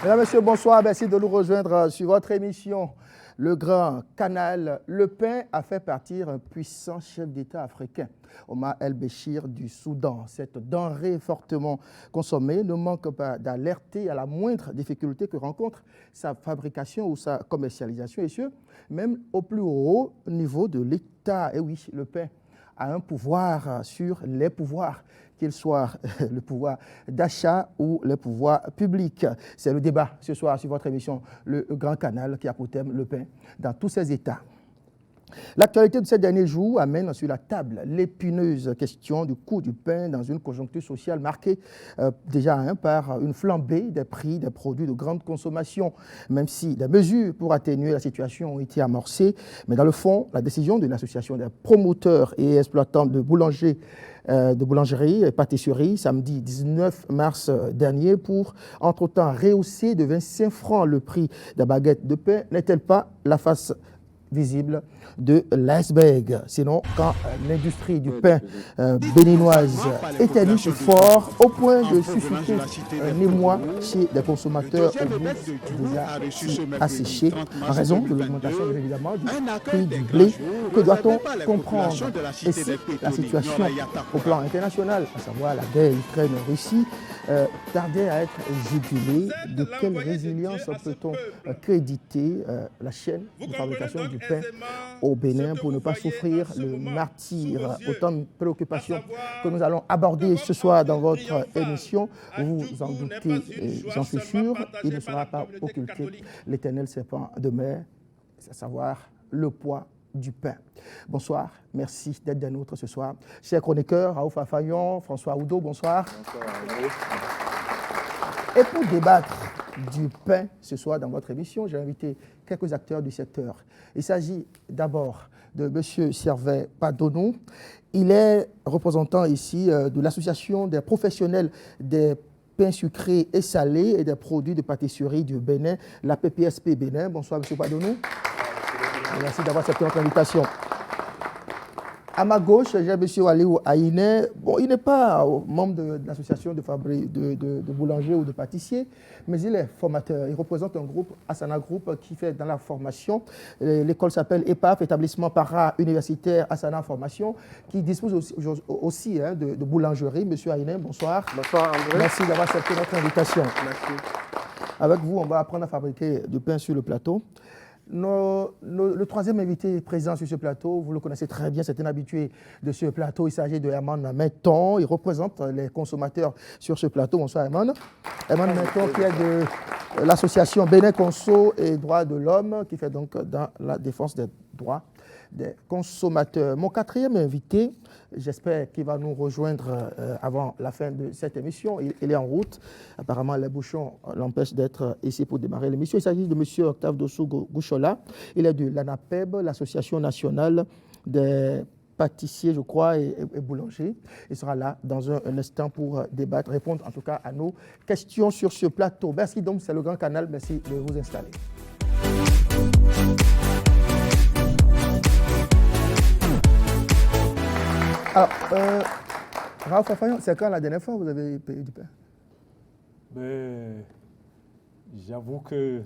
Mesdames, Messieurs, bonsoir. Merci de nous rejoindre sur votre émission Le Grand Canal. Le pain a fait partir un puissant chef d'État africain, Omar el-Béchir du Soudan. Cette denrée fortement consommée ne manque pas d'alerter à la moindre difficulté que rencontre sa fabrication ou sa commercialisation, et ce, même au plus haut niveau de l'État. Et oui, le pain a un pouvoir sur les pouvoirs, qu'il soit le pouvoir d'achat ou le pouvoir public. C'est le débat ce soir sur votre émission Le Grand Canal qui a pour thème le pain dans tous ses états. L'actualité de ces derniers jours amène sur la table l'épineuse question du coût du pain dans une conjoncture sociale marquée déjà par une flambée des prix des produits de grande consommation, même si des mesures pour atténuer la situation ont été amorcées. Mais dans le fond, la décision de l'association des promoteurs et exploitants de boulangerie et pâtisserie samedi 19 mars dernier pour entre-temps rehausser de 25 francs le prix de la baguette de pain n'est-elle pas la face visible de l'iceberg? Sinon, quand l'industrie du pain béninoise éternue fort au point de susciter un émoi chez des consommateurs déjà asséchés en raison de l'augmentation évidemment du prix du blé, que doit-on comprendre? Et si la situation au plan international, à savoir la guerre Ukraine-Russie, tardait à être jugulée, de quelle résilience peut-on créditer la chaîne de fabrication du pain au Bénin pour ne pas souffrir le martyre? Autant de préoccupations que nous allons aborder ce soir dans votre émission. Vous vous en doutez, j'en suis sûr, il ne sera pas occulté l'éternel serpent de mer, à savoir le poids du pain. Bonsoir, merci d'être des nôtres ce soir. Chers chroniqueurs, Raouf Fayon, François Oudo, bonsoir. Et pour débattre du pain ce soir dans votre émission, j'ai invité quelques acteurs du secteur. Il s'agit d'abord de M. Servet Padonou. Il est représentant ici de l'association des professionnels des pains sucrés et salés et des produits de pâtisserie du Bénin, la PPSP Bénin. Bonsoir M. Padonou. Merci d'avoir accepté notre invitation. À ma gauche, j'ai M. Aliou Aïné. Bon, il n'est pas membre de l'association de boulangers ou de pâtissiers, mais il est formateur. Il représente un groupe, Asana Group, qui fait dans la formation. L'école s'appelle EPAF, établissement para-universitaire Asana Formation, qui dispose aussi de boulangerie. M. Aïné, bonsoir. Bonsoir André. Merci d'avoir accepté notre invitation. Merci. Avec vous, on va apprendre à fabriquer du pain sur le plateau. Le troisième invité présent sur ce plateau, vous le connaissez très bien, c'est un habitué de ce plateau. Il s'agit de Herman Menton. Il représente les consommateurs sur ce plateau. Bonsoir Herman. Herman Menton qui est de l'association Bénin Conso et Droits de l'Homme, qui fait donc dans la défense des droits des consommateurs. Mon quatrième invité, j'espère qu'il va nous rejoindre avant la fin de cette émission. Il est en route. Apparemment, les bouchons l'empêchent d'être ici pour démarrer l'émission. Il s'agit de M. Octave Dossou Gouchola. Il est de l'ANAPEB, l'Association nationale des pâtissiers, je crois, et boulangers. Il sera là dans un instant pour débattre, répondre en tout cas à nos questions sur ce plateau. Merci donc, c'est le Grand Canal. Merci de vous installer. Alors, Raouf Fayon, c'est quand la dernière fois que vous avez payé du pain? J'avoue que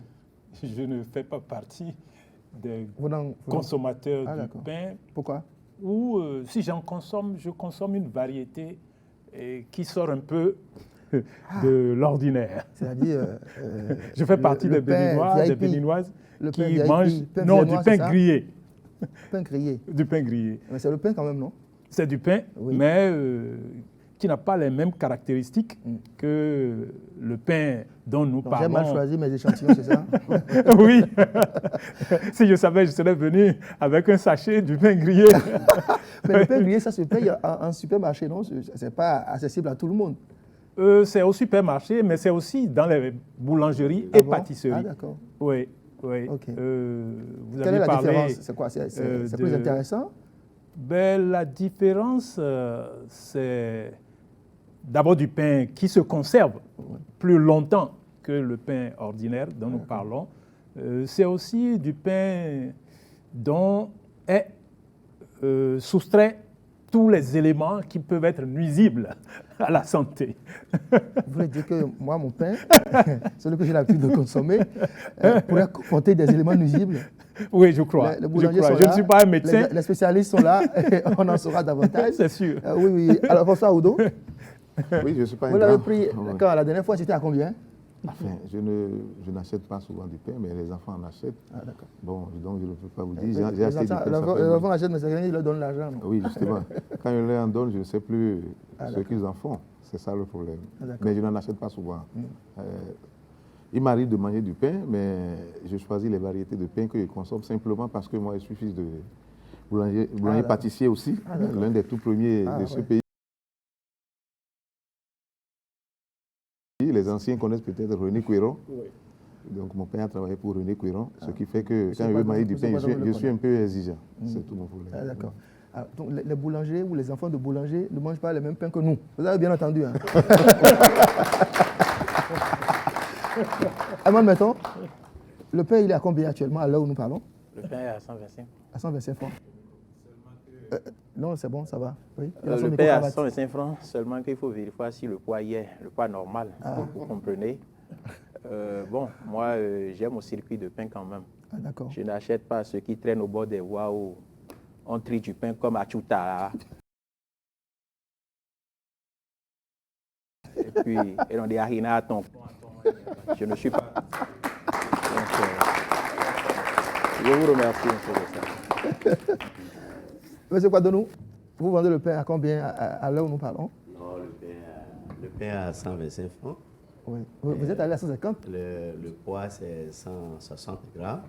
je ne fais pas partie des consommateurs du pain. Pourquoi? Ou si j'en consomme, je consomme une variété qui sort un peu de l'ordinaire. C'est-à-dire je fais partie des Béninois, des Béninoises qui mangent du pain grillé. Pain grillé. Du pain grillé. Mais c'est le pain quand même, non? C'est du pain, oui, mais qui n'a pas les mêmes caractéristiques que le pain dont nous parlons. J'ai mal choisi mes échantillons, c'est ça? Oui. Si je savais, je serais venu avec un sachet du pain grillé. Mais le pain grillé, ça se paye en supermarché, non? Ce n'est pas accessible à tout le monde. C'est au supermarché, mais c'est aussi dans les boulangeries et pâtisseries. Ah, d'accord. Oui, oui. Okay. Vous Quelle est la différence? C'est quoi? C'est plus intéressant? La différence, c'est d'abord du pain qui se conserve plus longtemps que le pain ordinaire dont nous parlons. C'est aussi du pain dont est soustrait tous les éléments qui peuvent être nuisibles à la santé. Vous voulez dire que moi, mon pain, celui que j'ai l'habitude de consommer, pourrait comporter des éléments nuisibles? Oui, je crois. Les boulangers sont Je là, ne suis pas un médecin. Les spécialistes sont là, et on en saura davantage. C'est sûr. Oui, oui. Alors, François Oudou, Oui, je ne suis pas un vous l'avez grand. pris quand la dernière fois, c'était à combien? Enfin, je n'achète pas souvent du pain, mais les enfants en achètent. Ah, d'accord. Bon, donc je ne peux pas vous dire. Les J'ai acheté du pain. les enfants achètent, mais c'est rien, ils leur donnent l'argent. Oui, justement. Quand je leur en donne, je ne sais plus ce d'accord. qu'ils en font. C'est ça le problème. D'accord. Mais je n'en achète pas souvent. Il m'arrive de manger du pain, mais je choisis les variétés de pain que je consomme simplement parce que moi, je suis fils de boulanger-pâtissier aussi, l'un des tout premiers de ce pays. Les anciens connaissent peut-être René Cuéron. Oui. Donc mon père a travaillé pour René Cuéron, ce qui fait que quand je veux manger du pain, je suis un peu exigeant. C'est tout mon problème. Ah, d'accord. Ah, donc les boulangers ou les enfants de boulanger ne mangent pas les mêmes pains que nous. Vous avez bien entendu. Hein? Amand, mettons, le pain, il est à combien actuellement à l'heure où nous parlons? Le pain est à 125. À 125 francs. Non, c'est bon, ça va. Oui. Le pain est à 125 francs, seulement qu'il faut vérifier si le poids y est, le poids normal. Vous comprenez? Bon, moi, j'aime au circuit de pain quand même. Ah, d'accord. Je n'achète pas ceux qui traînent au bord des voies où on trie du pain comme à Tchouta. Et puis, et on dit Harina à ton. Je ne suis pas. Donc, je vous remercie un peu de ça. Monsieur Kwadonou, vous vendez le pain à combien à l'heure où nous parlons? Non, le pain à 125 francs. Oui. Vous êtes allé à 150? Le poids, c'est 160 grammes.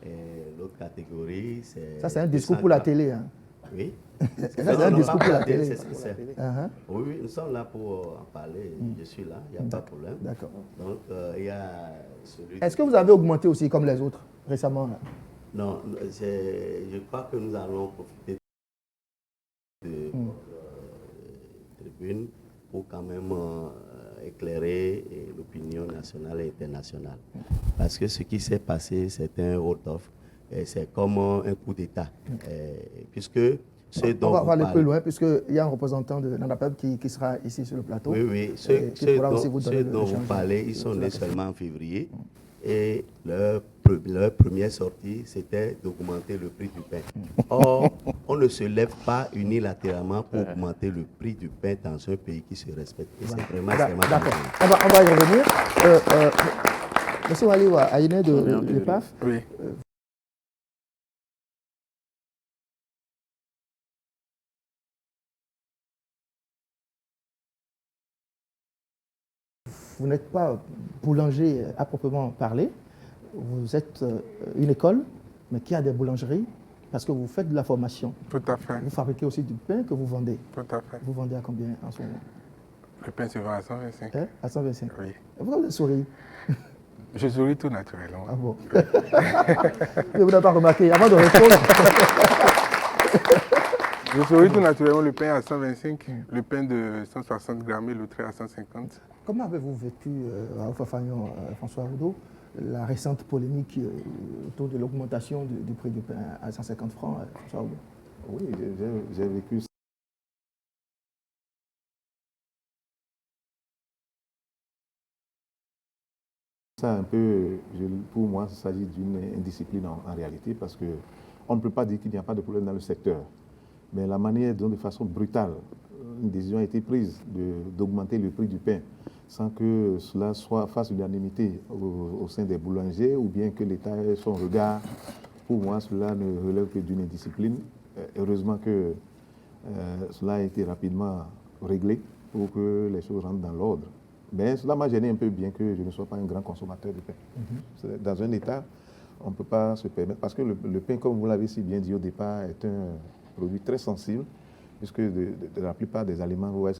Et l'autre catégorie, c'est... Ça, c'est un discours pour la télé. Hein? Oui. Ça, c'est un discours pour la télé. Oui, oui, nous sommes là pour en parler. Je suis là, il n'y a pas de problème. D'accord. Donc, il y a celui... Est-ce que vous avez augmenté aussi comme les autres récemment là? Non, je crois que nous allons profiter de tribune pour quand même éclairer l'opinion nationale et internationale. Parce que ce qui s'est passé, c'est un hold-off. C'est comme un coup d'État. Puisque on va aller plus loin, puisqu'il y a un représentant de l'ANAPEB qui sera ici sur le plateau. Oui, oui. Ceux dont vous parlez, ils sont nés seulement en février. Et leur première sortie, c'était d'augmenter le prix du pain. Or, on ne se lève pas unilatéralement pour augmenter le prix du pain dans un pays qui se respecte. Et c'est vraiment extrêmement d'accord. On va y revenir. Monsieur Waliwa, Aïné de l'EPAF. Oui. Vous n'êtes pas boulanger à proprement parler. Vous êtes une école, mais qui a des boulangeries, parce que vous faites de la formation. Tout à fait. Vous fabriquez aussi du pain que vous vendez. Tout à fait. Vous vendez à combien en ce moment? Le pain se vend à 125. À 125? Oui. Et pourquoi vous souriez? Je souris tout naturellement. Ah bon? Je vous n'avez pas remarqué. Avant de répondre... Je souris tout naturellement. Le pain à 125, le pain de 160 grammes et l'autre à 150. Comment avez-vous vécu, François Oudou, la récente polémique autour de l'augmentation du prix du pain à 150 francs, François Oudou? Oui, j'ai vécu ça un peu. Pour moi, il s'agit d'une indiscipline en réalité, parce qu'on ne peut pas dire qu'il n'y a pas de problème dans le secteur. Mais la manière dont, de façon brutale, une décision a été prise d'augmenter le prix du pain sans que cela fasse l'unanimité au sein des boulangers, ou bien que l'État ait son regard. Pour moi, cela ne relève que d'une indiscipline. Heureusement que cela a été rapidement réglé pour que les choses rentrent dans l'ordre. Mais cela m'a gêné un peu, bien que je ne sois pas un grand consommateur de pain. Dans un État, on ne peut pas se permettre, parce que le pain, comme vous l'avez si bien dit au départ, est un produit très sensible, puisque de la plupart des aliments, vous voyez,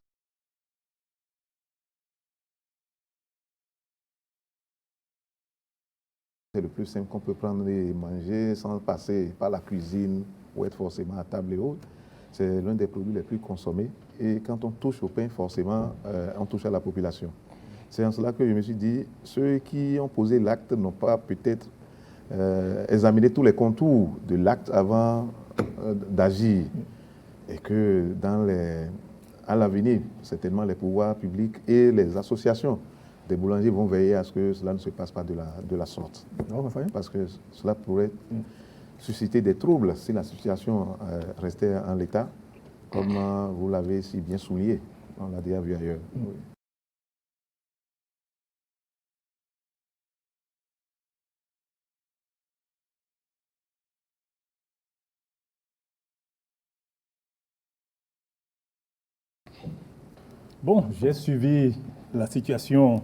c'est le plus simple qu'on peut prendre et manger sans passer par la cuisine ou être forcément à table et autres. C'est l'un des produits les plus consommés. Et quand on touche au pain, forcément, on touche à la population. C'est en cela que je me suis dit, ceux qui ont posé l'acte n'ont pas peut-être examiné tous les contours de l'acte avant d'agir. Et que à l'avenir, certainement les pouvoirs publics et les associations des boulangers vont veiller à ce que cela ne se passe pas de la sorte. Parce que cela pourrait susciter des troubles si la situation restait en l'état, comme vous l'avez si bien souligné. On l'a déjà vu ailleurs. Oui. Bon, j'ai suivi la situation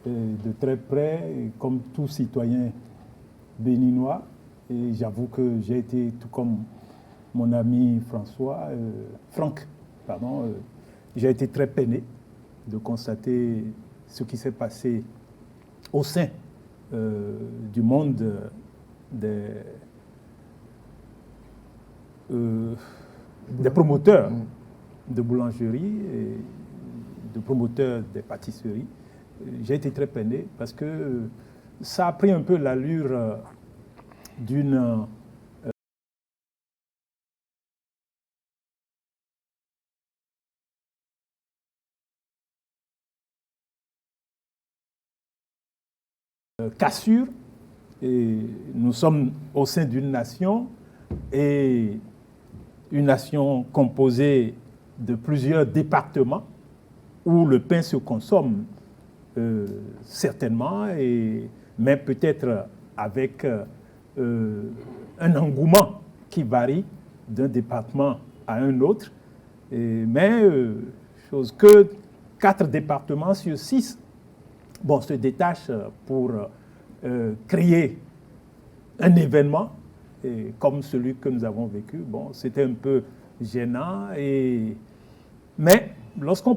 de très près, comme tout citoyen béninois, et j'avoue que j'ai été, tout comme mon ami Franck, j'ai été très peiné de constater ce qui s'est passé au sein du monde des promoteurs de boulangerie et de promoteurs des pâtisseries. J'ai été très peiné parce que ça a pris un peu l'allure d'une cassure. Et nous sommes au sein d'une nation, et une nation composée de plusieurs départements où le pain se consomme certainement, mais peut-être avec un engouement qui varie d'un département à un autre. Chose que 4 départements sur 6 se détachent pour créer un événement comme celui que nous avons vécu. Bon, c'était un peu gênant, mais lorsqu'on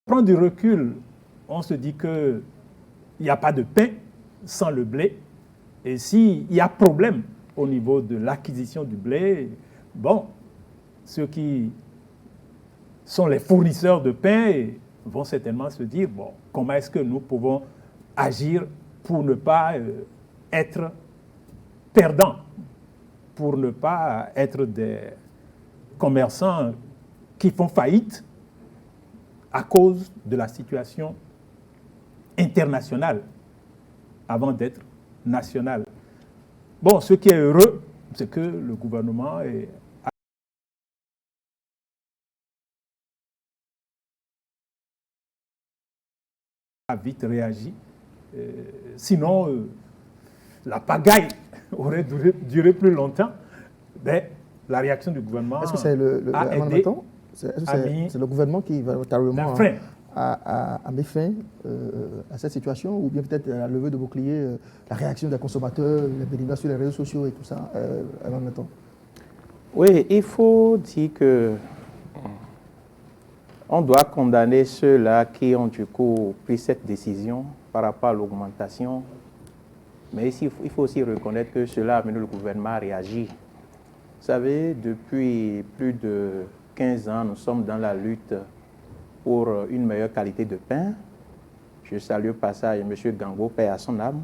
prend du recul, on se dit qu'il n'y a pas de pain sans le blé. Et s'il y a problème au niveau de l'acquisition du blé, ceux qui sont les fournisseurs de pain vont certainement se dire, comment est-ce que nous pouvons agir pour ne pas être perdants, pour ne pas être des commerçants qui font faillite à cause de la situation internationale avant d'être nationale. Ce qui est heureux, c'est que le gouvernement a vite réagi. Sinon, la pagaille aurait duré plus longtemps. Mais la réaction du gouvernement est-ce que c'est c'est le gouvernement qui véritablement a mis fin à cette situation, ou bien peut-être à la levée de bouclier, la réaction des consommateurs, les bénévoles sur les réseaux sociaux et tout ça, en même temps? Oui, il faut dire que on doit condamner ceux-là qui ont du coup pris cette décision par rapport à l'augmentation. Mais ici, il faut aussi reconnaître que cela a amené le gouvernement à réagir. Vous savez, depuis plus de 15 ans, nous sommes dans la lutte pour une meilleure qualité de pain. Je salue au passage M. Gango, paix à son âme.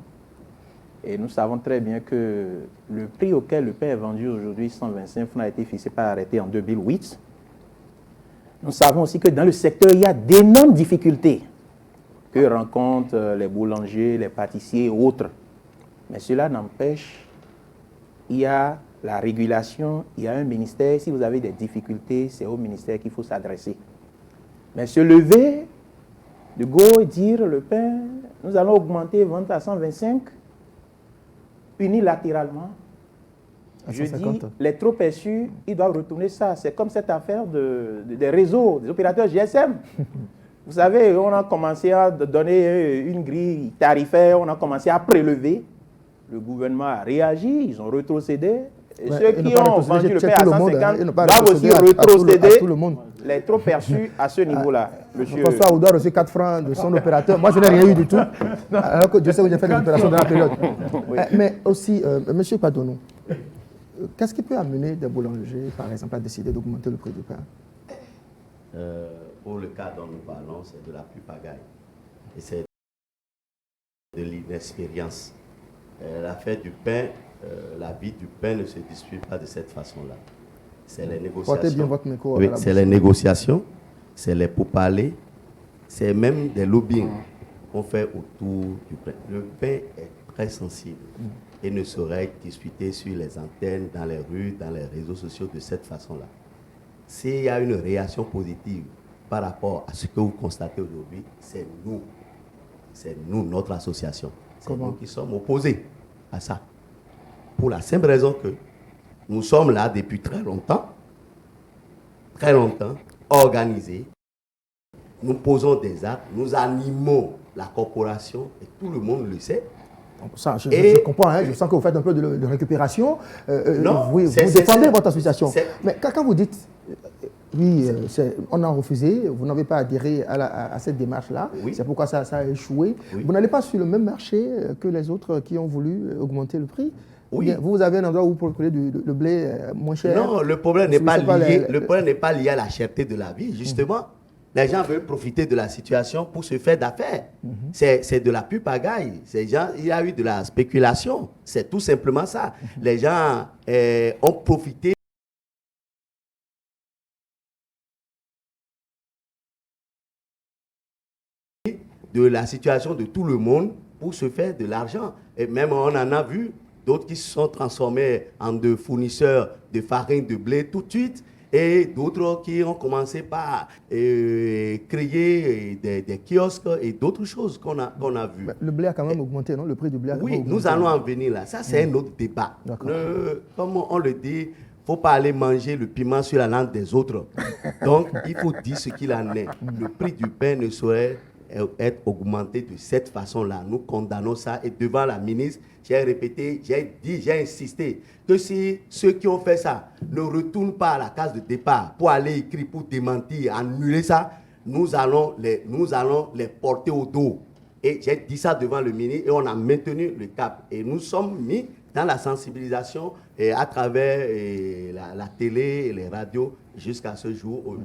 Et nous savons très bien que le prix auquel le pain est vendu aujourd'hui, 125 francs, a été fixé par arrêté en 2008. Nous savons aussi que dans le secteur, il y a d'énormes difficultés que rencontrent les boulangers, les pâtissiers et autres. Mais cela n'empêche, il y a la régulation, il y a un ministère. Si vous avez des difficultés, c'est au ministère qu'il faut s'adresser. Mais se lever de go et dire le pain, nous allons augmenter vente à 125 unilatéralement. Je dis, les trop perçus, ils doivent retourner ça. C'est comme cette affaire des réseaux, des opérateurs GSM. Vous savez, on a commencé à donner une grille tarifaire, on a commencé à prélever. Le gouvernement a réagi, ils ont rétrocédé. Et ceux qui ont vendu le pain à 150 doivent aussi rétrocéder les trop perçus à ce niveau-là. François Ouda a reçu 4 francs de son opérateur. Moi, je n'ai rien eu du tout. Alors que je sais que j'ai fait des opérations dans la période. Oui. Mais aussi, M. Padono, qu'est-ce qui peut amener des boulangers, par exemple, à décider d'augmenter le prix du pain? Pour le cas dont nous parlons, c'est de la pagaille. Et c'est de l'inexpérience. L'affaire du pain, la vie du pain ne se dispute pas de cette façon-là. C'est les Portez bien négociations. votre micro. Oui, c'est les négociations, c'est les pourparlers, c'est même des lobbying qu'on fait autour du pain. Le pain est très sensible et ne saurait être discuté sur les antennes, dans les rues, dans les réseaux sociaux de cette façon-là. S'il y a une réaction positive par rapport à ce que vous constatez aujourd'hui, c'est nous, notre association. C'est nous qui sommes opposés à ça. Pour la simple raison que nous sommes là depuis très longtemps, organisés. Nous posons des actes, nous animons la corporation et tout le monde le sait. Ça, je comprends, hein, je sens que vous faites un peu de récupération. Non, vous défendez votre association. Mais quand vous dites, on a refusé, vous n'avez pas adhéré à cette démarche-là, c'est pourquoi ça a échoué. Vous n'allez pas sur le même marché que les autres qui ont voulu augmenter le prix. Bien, vous avez un endroit où vous procurer le blé moins cher. Non, le problème n'est pas lié à la cherté de la vie, justement. Les gens veulent profiter de la situation pour se faire d'affaires. C'est de la pure pagaille. Il y a eu de la spéculation. C'est tout simplement ça. Les gens ont profité de la situation de tout le monde pour se faire de l'argent. Et même on en a vu d'autres qui se sont transformés en de fournisseurs de farine, de blé tout de suite. Et d'autres qui ont commencé par créer des kiosques et d'autres choses qu'on a vues. Le blé a quand même augmenté, non? Le prix du blé a quand même augmenté. Oui, nous allons en venir là. Ça, c'est un autre débat. Comme on le dit, il ne faut pas aller manger le piment sur la langue des autres. Donc, il faut dire ce qu'il en est. Le prix du pain ne saurait être augmenté de cette façon-là. Nous condamnons ça. Et devant la ministre, j'ai répété, j'ai insisté que si ceux qui ont fait ça ne retournent pas à la case de départ pour aller écrire, pour démentir, annuler ça, nous allons les porter au dos. Et j'ai dit ça devant le ministre et on a maintenu le cap. Et nous sommes mis dans la sensibilisation à travers la télé et les radios jusqu'à ce jour.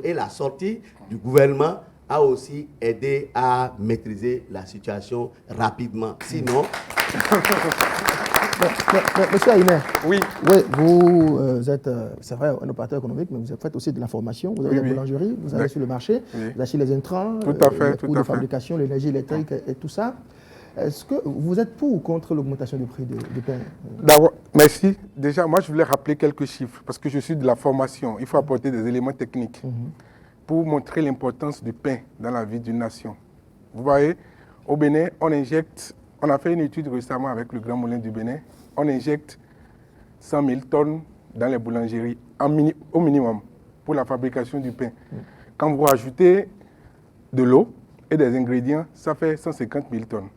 Et la sortie du gouvernement a aussi aidé à maîtriser la situation rapidement. Sinon... Monsieur Aïné, oui, vous êtes, c'est vrai, un opérateur économique, mais vous faites aussi de la formation. Vous avez la boulangerie, vous allez sur le marché, vous achetez les intrants, les coûts de fabrication, l'énergie électrique et tout ça. Est-ce que vous êtes pour ou contre l'augmentation du prix du pain? D'abord, merci. Déjà, moi, je voulais rappeler quelques chiffres parce que je suis de la formation. Il faut apporter des éléments techniques pour montrer l'importance du pain dans la vie d'une nation. Vous voyez, au Bénin, on a fait une étude récemment avec le Grand Moulin du Bénin, on injecte 100 000 tonnes dans les boulangeries, au minimum, pour la fabrication du pain. Quand vous rajoutez de l'eau et des ingrédients, ça fait 150 000 tonnes.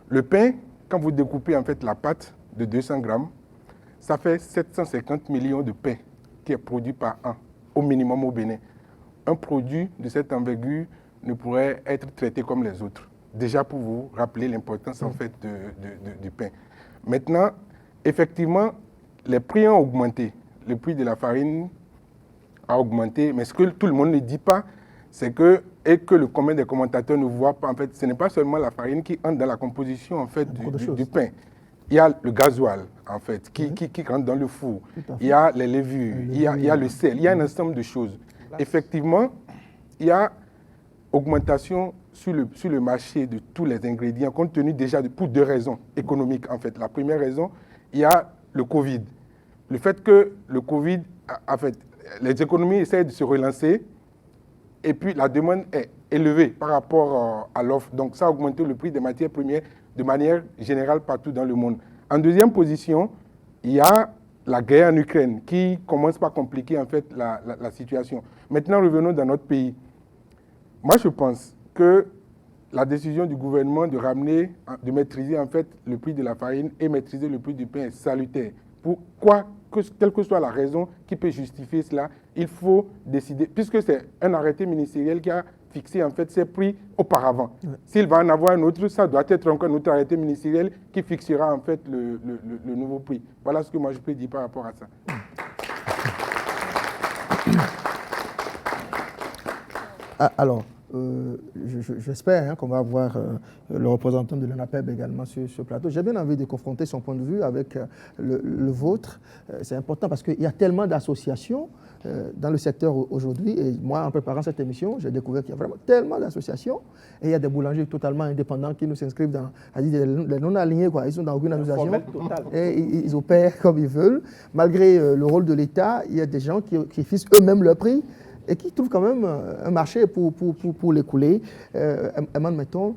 Le pain, quand vous découpez en fait la pâte de 200 grammes, ça fait 750 millions de pains qui est produit par an, au minimum au Bénin. Un produit de cette envergure ne pourrait être traité comme les autres. Déjà pour vous rappeler l'importance en fait du pain. Maintenant, effectivement, les prix ont augmenté. Le prix de la farine a augmenté, mais ce que tout le monde ne dit pas, c'est que, et que le commun des commentateurs ne voit pas, en fait, ce n'est pas seulement la farine qui entre dans la composition en fait, du pain. Il y a le gasoil, en fait, qui rentre dans le four. Il y a les levures, il y a le sel, il y a un ensemble de choses. Effectivement, il y a augmentation sur le marché de tous les ingrédients, compte tenu déjà pour deux raisons économiques, en fait. La première raison, il y a le Covid. Le fait que le Covid, en fait, les économies essaient de se relancer, et puis la demande est élevée par rapport à l'offre. Donc ça a augmenté le prix des matières premières de manière générale partout dans le monde. En deuxième position, il y a la guerre en Ukraine qui commence par compliquer en fait la situation. Maintenant, revenons dans notre pays. Moi, je pense que la décision du gouvernement de ramener, de maîtriser en fait le prix de la farine et maîtriser le prix du pain est salutaire. Quelle que soit la raison qui peut justifier cela, il faut décider, puisque c'est un arrêté ministériel qui a fixé en fait ces prix auparavant. S'il va en avoir un autre, ça doit être encore un autre arrêté ministériel qui fixera en fait le nouveau prix. Voilà ce que moi je peux dire par rapport à ça. Alors, j'espère qu'on va avoir le représentant de l'ANAPEB également sur ce plateau. J'ai bien envie de confronter son point de vue avec le vôtre. C'est important parce qu'il y a tellement d'associations dans le secteur aujourd'hui. Et moi, en préparant cette émission, j'ai découvert qu'il y a vraiment tellement d'associations. Et il y a des boulangers totalement indépendants qui nous s'inscrivent dans les non-alignés. Ils sont dans aucune association. Et ils opèrent comme ils veulent. Malgré le rôle de l'État, il y a des gens qui fixent eux-mêmes leur prix et qui trouvent quand même un marché pour l'écouler. Admettons,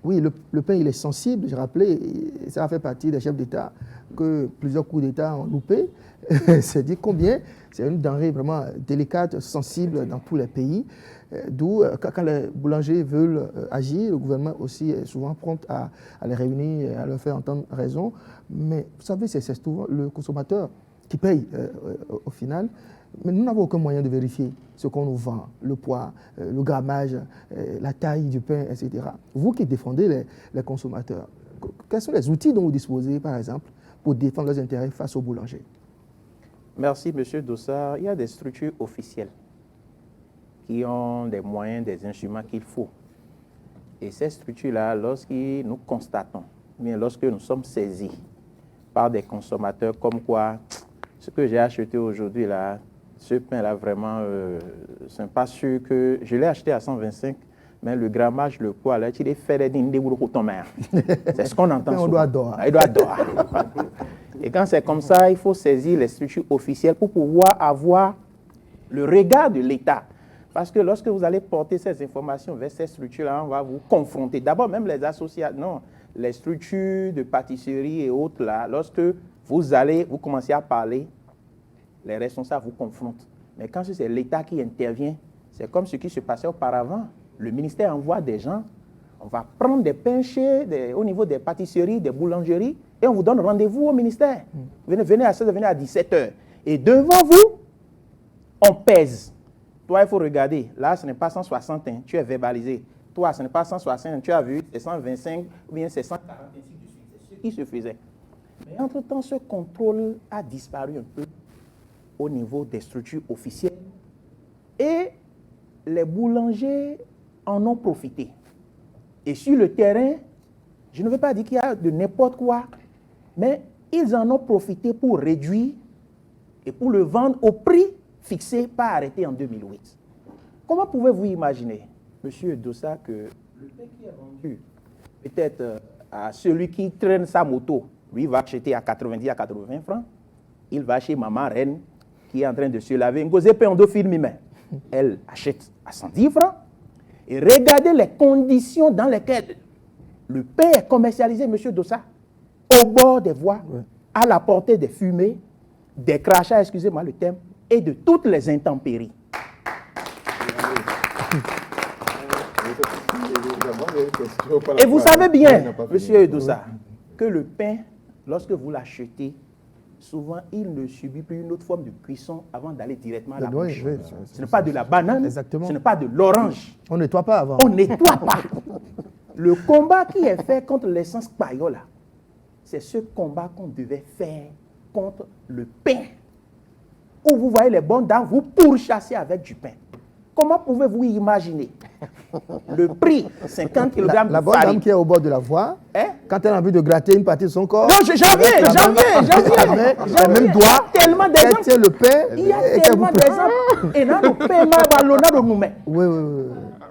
oui, le pain, il est sensible. J'ai rappelé, ça a fait partie des chefs d'État que plusieurs coups d'État ont loupé. C'est dire combien c'est une denrée vraiment délicate, sensible dans tous les pays. D'où, quand les boulangers veulent agir, le gouvernement aussi est souvent prompt à les réunir et à leur faire entendre raison. Mais vous savez, c'est souvent le consommateur qui paye au final. Mais nous n'avons aucun moyen de vérifier ce qu'on nous vend, le poids, le grammage, la taille du pain, etc. Vous qui défendez les consommateurs, quels sont les outils dont vous disposez, par exemple, pour défendre leurs intérêts face aux boulangers? Merci, M. Dossard. Il y a des structures officielles qui ont des moyens, des instruments qu'il faut. Et ces structures-là, lorsque nous constatons, bien lorsque nous sommes saisis par des consommateurs comme quoi, ce que j'ai acheté aujourd'hui, là, ce pain-là, vraiment, ce n'est pas sûr que... Je l'ai acheté à 125, mais le grammage, le poids, là, il est fait c'est ce qu'on entend souvent. On doit adorer. Il doit adorer. Et quand c'est comme ça, il faut saisir les structures officielles pour pouvoir avoir le regard de l'État. Parce que lorsque vous allez porter ces informations vers ces structures-là, on va vous confronter. D'abord, même les associations, non, les structures de pâtisserie et autres, là, lorsque vous commencez à parler, les responsables vous confrontent. Mais quand c'est l'État qui intervient, c'est comme ce qui se passait auparavant. Le ministère envoie des gens, on va prendre des pains au niveau des pâtisseries, des boulangeries, et on vous donne rendez-vous au ministère. Venez à 16h, venez à 17h. Et devant vous, on pèse. Toi, il faut regarder. Là, ce n'est pas 160, hein, tu es verbalisé. Toi, ce n'est pas 160, tu as vu, c'est 125 ou bien c'est 140, ainsi de suite. C'est ce qui se faisait. Mais entre-temps, ce contrôle a disparu un peu au niveau des structures officielles. Et les boulangers en ont profité. Et sur le terrain, je ne veux pas dire qu'il y a de n'importe quoi, mais ils en ont profité pour réduire et pour le vendre au prix fixé par arrêté en 2008. Comment pouvez-vous imaginer, M. Dossard, que le pain qui est vendu peut-être à celui qui traîne sa moto, lui va acheter à 90 à 80 francs, il va chez maman reine qui est en train de se laver, elle achète à 110 francs, et regardez les conditions dans lesquelles le pain est commercialisé, M. Dossard, au bord des voies, à la portée des fumées, des crachats, excusez-moi le terme, et de toutes les intempéries. Et vous savez bien, M. Dossard, que le pain, lorsque vous l'achetez, souvent, il ne subit plus une autre forme de cuisson avant d'aller directement à la bouche. Ce n'est pas de la banane, exactement. Ce n'est pas de l'orange. On ne nettoie pas avant. On ne nettoie pas. Le combat qui est fait contre l'essence payola, c'est ce combat qu'on devait faire contre le pain. Où vous voyez les bonnes dames vous pourchasser avec du pain. Comment pouvez-vous imaginer le prix 50 kg de farine? La bonne dame qui est au bord de la voie, quand elle a envie de gratter une partie de son corps... Non, j'en viens. Même doigt, tellement elle tient le pain. Il y a tellement d'exemples. Et là, le paiement va l'honneur de nous-mêmes. Oui.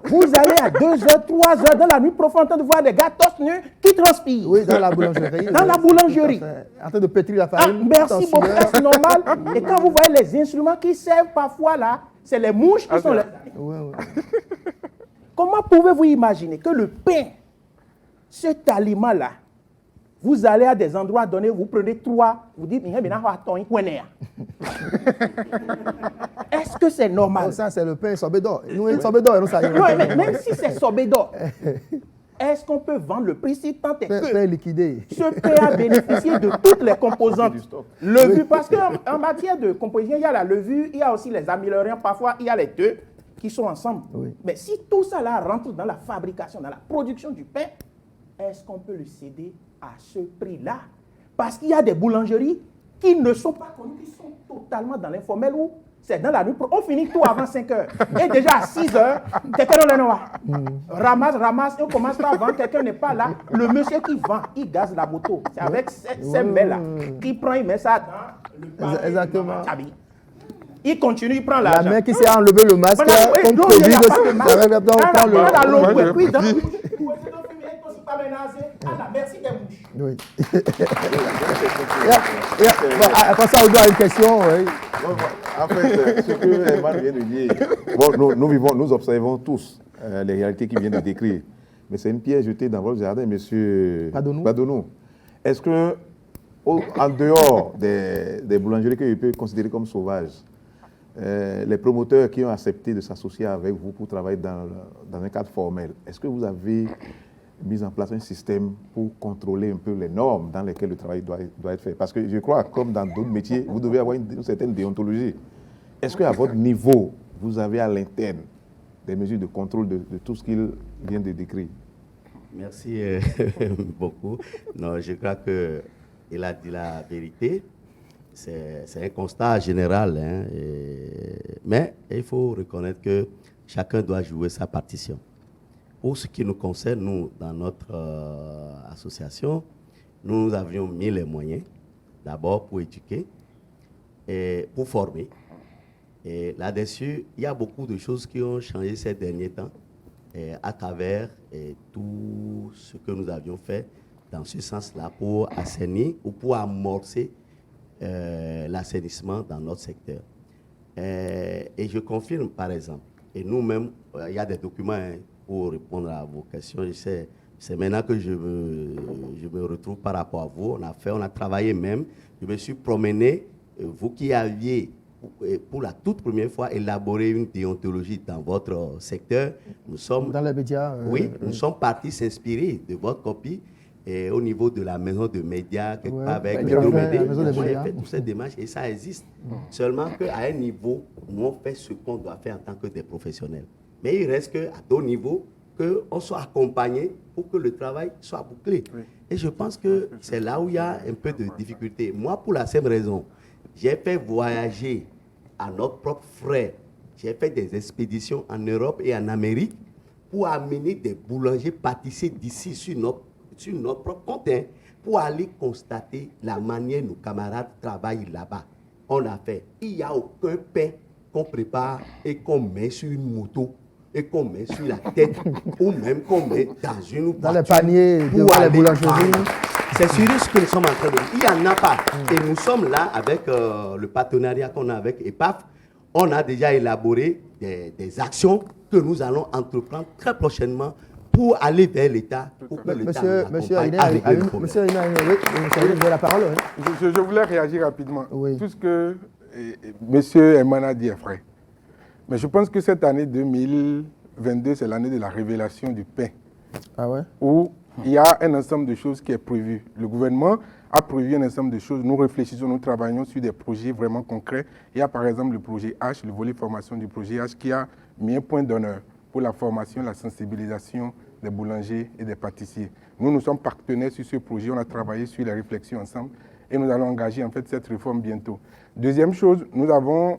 Vous allez à 2h, 3h dans la nuit profonde en train de voir des gars torse nus qui transpirent. Oui, dans la boulangerie. Dans la boulangerie. En train de pétrir la farine. Merci beaucoup, c'est normal. Et quand vous voyez les instruments qui servent parfois là, c'est les mouches qui sont là. Oui. Comment pouvez-vous imaginer que le pain, cet aliment-là, vous allez à des endroits donnés, vous prenez 3, vous dites, est-ce que c'est normal? Non, ça, c'est le pain sobédor. Nous, sobédor, nous, ça y est. Non, mais même si c'est sobédor, est-ce qu'on peut vendre le prix si tant est que pain liquidé. Ce pain a bénéficié de toutes les composantes? Levure, parce qu'en matière de composition, il y a la levure, il y a aussi les améliorants, parfois il y a les deux qui sont ensemble. Oui. Mais si tout ça là rentre dans la fabrication, dans la production du pain, est-ce qu'on peut le céder à ce prix-là? Parce qu'il y a des boulangeries qui ne sont pas connues, qui sont totalement dans l'informel où C'est dans la nuit. On finit tout avant 5 heures. Et déjà à 6 heures, quelqu'un dans le noir. Ramasse, et on commence par vendre, quelqu'un n'est pas là. Le monsieur qui vend, il gaze la moto. C'est avec ces mains-là. Qui prend, il met ça dans le panier. Exactement. Il continue, il prend l'argent. La main qui s'est enlevé le masque, comme Covid aussi. Ça va maintenant prendre le... Merci des mouches. Oui. Après ça, on doit une question. Oui. En fait, ce que Herman vient de dire, bon, nous observons tous les réalités qu'il vient de décrire. Mais c'est une pierre jetée dans votre jardin, monsieur Padonou. Est-ce que, en dehors des boulangeries que je peux considérer comme sauvages, les promoteurs qui ont accepté de s'associer avec vous pour travailler dans un cadre formel, est-ce que vous avez mis en place un système pour contrôler un peu les normes dans lesquelles le travail doit être fait? Parce que je crois, comme dans d'autres métiers, vous devez avoir une certaine déontologie. Est-ce qu'à votre niveau, vous avez à l'interne des mesures de contrôle de tout ce qu'il vient de décrire? Merci beaucoup. Non, je crois qu'il a dit la vérité. C'est un constat général, hein, mais il faut reconnaître que chacun doit jouer sa partition. Pour ce qui nous concerne, nous, dans notre association, nous avions mis les moyens, d'abord pour éduquer et pour former. Et là-dessus, il y a beaucoup de choses qui ont changé ces derniers temps à travers tout ce que nous avions fait dans ce sens-là pour assainir ou pour amorcer l'assainissement dans notre secteur. Et je confirme, par exemple, et nous-mêmes, il y a des documents, hein, pour répondre à vos questions. C'est maintenant que je me retrouve par rapport à vous. On a travaillé même. Je me suis promené, vous qui aviez, pour la toute première fois, élaboré une déontologie dans votre secteur. Nous sommes, dans les médias. Oui, nous sommes partis s'inspirer de votre copie. Et au niveau de la maison de médias, quelque part avec Médomédé, on a fait toutes ces démarches et ça existe. Seulement qu'à un niveau, nous on fait ce qu'on doit faire en tant que des professionnels. Mais il reste qu'à d'autres niveaux, qu'on soit accompagné pour que le travail soit bouclé. Oui. Et je pense que c'est là où il y a un peu de difficulté. Moi, pour la simple raison, j'ai fait voyager à notre propre frais, j'ai fait des expéditions en Europe et en Amérique pour amener des boulangers pâtissiers d'ici sur notre propre compte, hein, pour aller constater la manière dont nos camarades travaillent là-bas. On a fait, il n'y a aucun pain qu'on prépare et qu'on met sur une moto et qu'on met sur la tête ou même qu'on met dans une voiture. Dans les paniers, devant les boulangeries. C'est sur ce que nous sommes en train de dire. Il n'y en a pas. Et nous sommes là avec le partenariat qu'on a avec EPAF. On a déjà élaboré des actions que nous allons entreprendre très prochainement pour aller vers l'État, pour que l'État nous accompagne avec le problème. Monsieur Aïna, vous avez la parole. Hein? Je voulais réagir rapidement. Oui. Tout ce que monsieur Herman a dit est vrai. Mais je pense que cette année 2022, c'est l'année de la révélation du pain. Ah ouais? Où il y a un ensemble de choses qui est prévu. Le gouvernement a prévu un ensemble de choses. Nous réfléchissons, nous travaillons sur des projets vraiment concrets. Il y a par exemple le projet H, le volet formation du projet H, qui a mis un point d'honneur pour la formation, la sensibilisation des boulangers et des pâtissiers. Nous sommes partenaires sur ce projet. On a travaillé sur les réflexions ensemble et nous allons engager en fait cette réforme bientôt. Deuxième chose, nous avons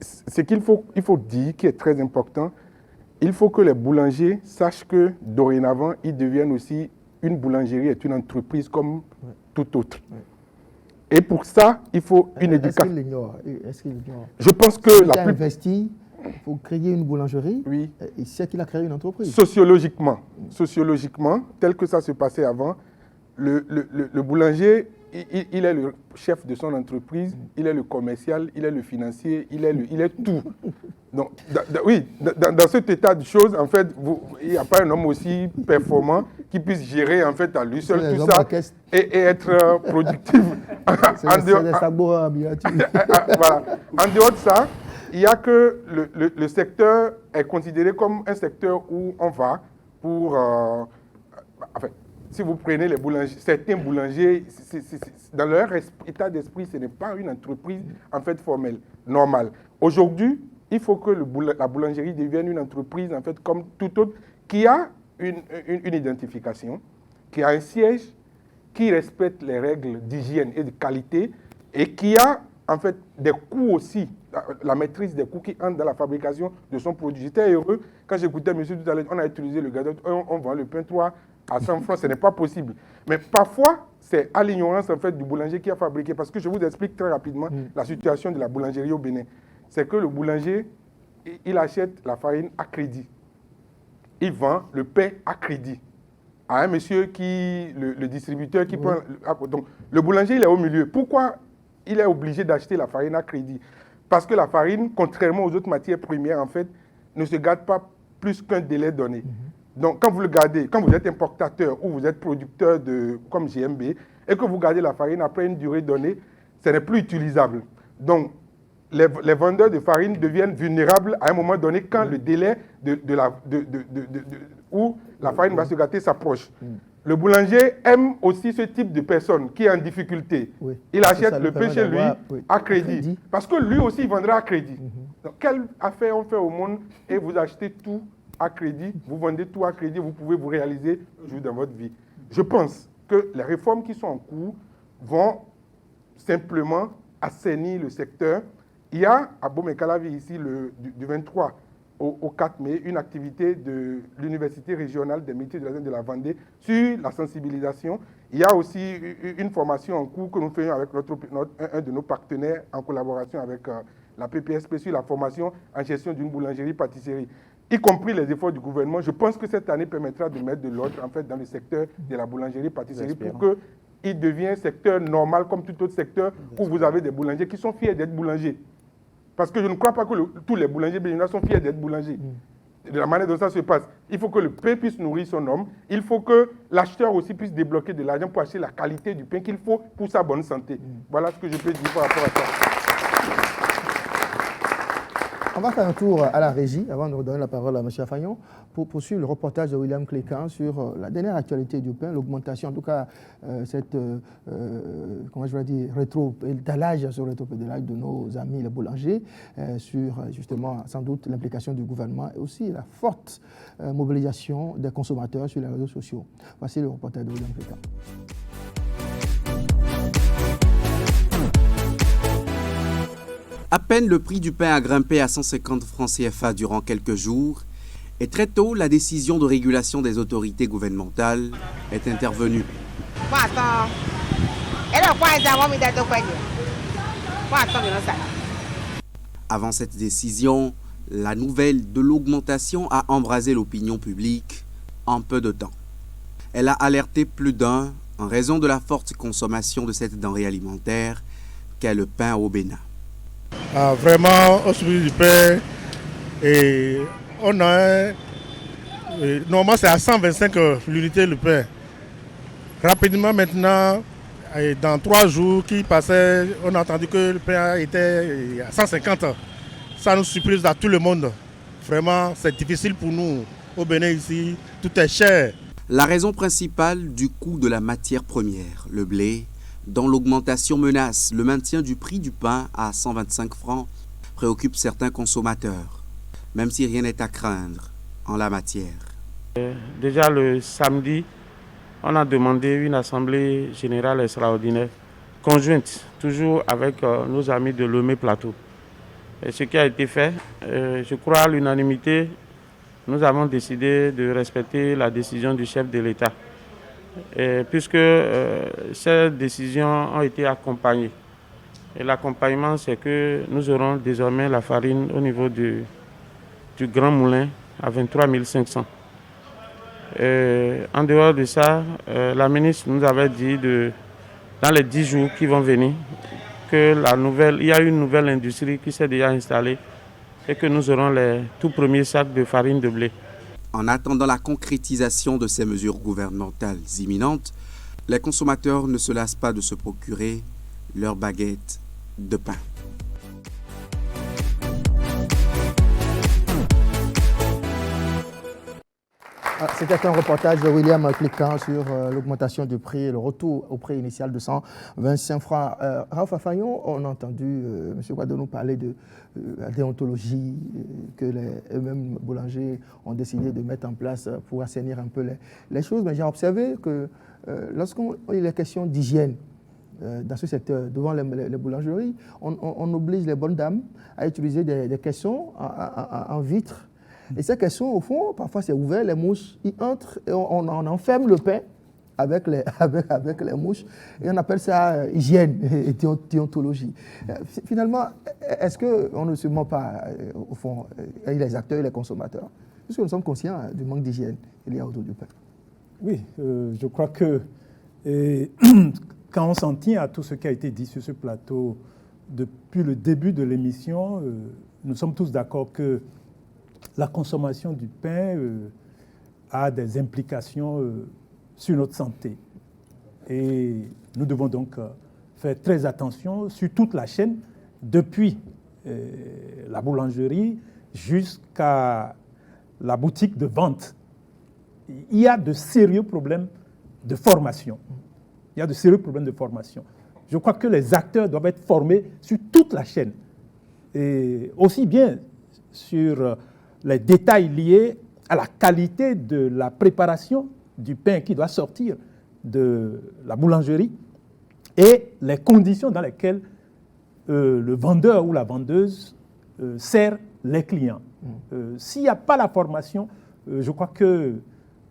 ce qu'il faut dire, qui est très important, il faut que les boulangers sachent que dorénavant, ils deviennent aussi, une boulangerie est une entreprise comme tout autre. Et pour ça, il faut une éducation. Est-ce qu'il ignore? Je pense que il a investi pour créer une boulangerie, oui. Il sait qu'il a créé une entreprise. Sociologiquement, tel que ça se passait avant, le boulanger, il est le chef de son entreprise, il est le commercial, il est le financier, il est tout. Donc, dans cet état de choses, en fait, il n'y a pas un homme aussi performant qui puisse gérer en fait à lui seul tout ça et être productif. C'est des sabots en miniature. Voilà. En dehors de ça, il y a que le secteur est considéré comme un secteur où on va pour... enfin, si vous prenez les boulangers, certains boulangers, dans leur état d'esprit, ce n'est pas une entreprise en fait formelle, normale. Aujourd'hui, il faut que la boulangerie devienne une entreprise en fait comme tout autre, qui a une identification, qui a un siège, qui respecte les règles d'hygiène et de qualité et qui a en fait, des coûts aussi, la maîtrise des coûts qui entrent dans la fabrication de son produit. J'étais heureux quand j'écoutais monsieur tout à l'heure, on a utilisé le gazole, on vend le pain 3 à 100 francs, ce n'est pas possible. Mais parfois, c'est à l'ignorance en fait du boulanger qui a fabriqué. Parce que je vous explique très rapidement la situation de la boulangerie au Bénin. C'est que le boulanger, il achète la farine à crédit. Il vend le pain à crédit à un monsieur qui, le distributeur qui prend... Donc, le boulanger, il est au milieu. Pourquoi il est obligé d'acheter la farine à crédit? Parce que la farine, contrairement aux autres matières premières, en fait, ne se garde pas plus qu'un délai donné. Donc, quand vous le gardez, quand vous êtes importateur ou vous êtes producteur comme GMB, et que vous gardez la farine après une durée donnée, ce n'est plus utilisable. Donc, les vendeurs de farine deviennent vulnérables à un moment donné quand le délai où la farine va se gâter s'approche. Le boulanger aime aussi ce type de personne qui est en difficulté. Oui. Il achète le pain chez lui oui, à crédit. Parce que lui aussi, il vendra à crédit. Donc, quelle affaire on fait au monde et vous achetez tout à crédit, vous vendez tout à crédit, vous pouvez vous réaliser un jour dans votre vie. Je pense que les réformes qui sont en cours vont simplement assainir le secteur. Il y a à Bomekalavi ici, du 23 au 4 mai, une activité de l'Université régionale des métiers de la zone de la Vendée sur la sensibilisation. Il y a aussi une formation en cours que nous faisons avec un de nos partenaires en collaboration avec la PPSP sur la formation en gestion d'une boulangerie-pâtisserie, y compris les efforts du gouvernement. Je pense que cette année permettra de mettre de l'ordre en fait, dans le secteur de la boulangerie-pâtisserie pour qu'il devienne un secteur normal comme tout autre secteur où vous avez des boulangers qui sont fiers d'être boulangers. Parce que je ne crois pas que tous les boulangers béninois sont fiers d'être boulangers. De la manière dont ça se passe. Il faut que le pain puisse nourrir son homme. Il faut que l'acheteur aussi puisse débloquer de l'argent pour acheter la qualité du pain qu'il faut pour sa bonne santé. Voilà ce que je peux dire par rapport à ça. On va faire un tour à la régie avant de redonner la parole à M. Afagnon pour poursuivre le reportage de William Clécan sur la dernière actualité du pain, l'augmentation, en tout cas cette, comment je vais dire, rétro-pédalage sur le rétro-pédalage de nos amis les boulangers, sur justement sans doute l'implication du gouvernement et aussi la forte mobilisation des consommateurs sur les réseaux sociaux. Voici le reportage de William Clécan. À peine le prix du pain a grimpé à 150 francs CFA durant quelques jours, et très tôt, la décision de régulation des autorités gouvernementales est intervenue. Avant cette décision, la nouvelle de l'augmentation a embrasé l'opinion publique en peu de temps. Elle a alerté plus d'un en raison de la forte consommation de cette denrée alimentaire qu'est le pain au Bénin. Vraiment, au sujet du pain, et on a normalement c'est à 125 l'unité le pain. Rapidement maintenant, dans 3 jours qui passaient, on a entendu que le pain était à 150. Ça nous surprise à tout le monde. Vraiment, c'est difficile pour nous. Au Bénin ici, tout est cher. La raison principale du coût de la matière première, le blé, dont l'augmentation menace le maintien du prix du pain à 125 francs, préoccupe certains consommateurs, même si rien n'est à craindre en la matière. Déjà le samedi, on a demandé une assemblée générale extraordinaire, conjointe, toujours avec nos amis de Lomé Plateau. Et ce qui a été fait, je crois à l'unanimité, nous avons décidé de respecter la décision du chef de l'État. Puisque ces décisions ont été accompagnées. Et l'accompagnement, c'est que nous aurons désormais la farine au niveau du Grand Moulin à 23 500. En dehors de ça, la ministre nous avait dit dans les 10 jours qui vont venir que il y a une nouvelle industrie qui s'est déjà installée et que nous aurons les tout premiers sacs de farine de blé. En attendant la concrétisation de ces mesures gouvernementales imminentes, les consommateurs ne se lassent pas de se procurer leur baguette de pain. C'était un reportage de William Clécan sur l'augmentation du prix et le retour au prix initial de 125 francs. Raouf Afagnon, on a entendu M. Guadenou parler de la déontologie que eux-mêmes boulangers ont décidé de mettre en place pour assainir un peu les choses. Mais j'ai observé que lorsqu'il est question d'hygiène, dans ce secteur, devant les boulangeries, on oblige les bonnes dames à utiliser des caissons en vitre. Et ces caissons, au fond, parfois c'est ouvert, les mouches y entrent et on enferme le pain avec les mouches. Et on appelle ça hygiène et déontologie. Finalement, est-ce qu'on ne se ment pas, au fond, les acteurs et les consommateurs? Est-ce que nous sommes conscients du manque d'hygiène qu'il y a autour du pain? Oui, je crois que quand on s'en tient à tout ce qui a été dit sur ce plateau depuis le début de l'émission, nous sommes tous d'accord que la consommation du pain a des implications sur notre santé. Et nous devons donc faire très attention sur toute la chaîne, depuis la boulangerie jusqu'à la boutique de vente. Il y a de sérieux problèmes de formation. Je crois que les acteurs doivent être formés sur toute la chaîne, et aussi bien sur les détails liés à la qualité de la préparation du pain qui doit sortir de la boulangerie et les conditions dans lesquelles le vendeur ou la vendeuse sert les clients. S'il n'y a pas la formation, je crois que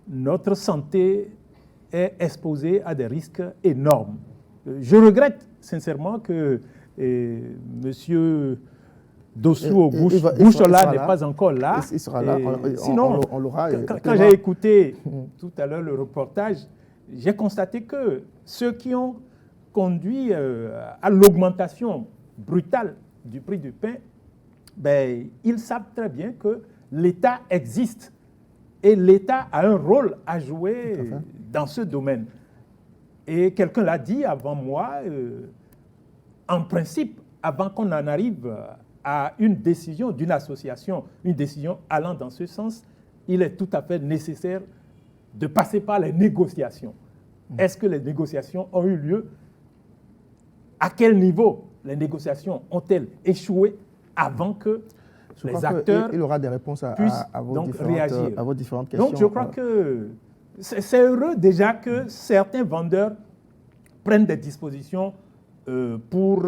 notre santé est exposée à des risques énormes. Je regrette sincèrement que M. Dossou Bouchola n'est pas encore là. Il sera là. Sinon, on l'aura. Quand j'ai écouté tout à l'heure le reportage, j'ai constaté que ceux qui ont conduit à l'augmentation brutale du prix du pain, ils savent très bien que l'État existe et l'État a un rôle à jouer dans ce domaine. Et quelqu'un l'a dit avant moi, en principe, avant qu'on en arrive à une décision d'une association, une décision allant dans ce sens, il est tout à fait nécessaire de passer par les négociations. Est-ce que les négociations ont eu lieu? À quel niveau les négociations ont-elles échoué avant que les acteurs il aura des réponses à vos différentes questions. Donc je crois que c'est heureux déjà que certains vendeurs prennent des dispositions pour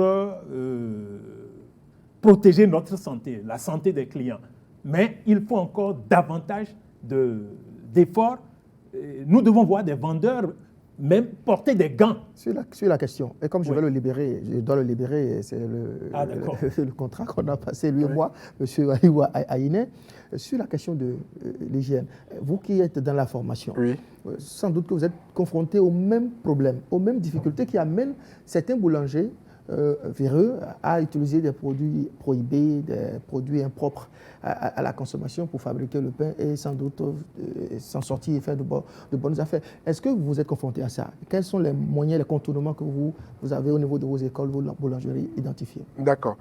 protéger notre santé, la santé des clients. Mais il faut encore davantage d'efforts. Nous devons voir des vendeurs même porter des gants. Sur la question, et comme je dois le libérer, c'est le contrat qu'on a passé, lui et moi, M. Aïwa Aïné, sur la question de l'hygiène. Vous qui êtes dans la formation, sans doute que vous êtes confrontés aux mêmes problèmes, aux mêmes difficultés qui amènent certains boulangers véreux à utiliser des produits prohibés, des produits impropres à la consommation pour fabriquer le pain et sans doute s'en sortir et faire de bonnes affaires. Est-ce que vous êtes confronté à ça? Quels sont les moyens, les contournements que vous avez au niveau de vos écoles, vos boulangeries identifiés? D'accord.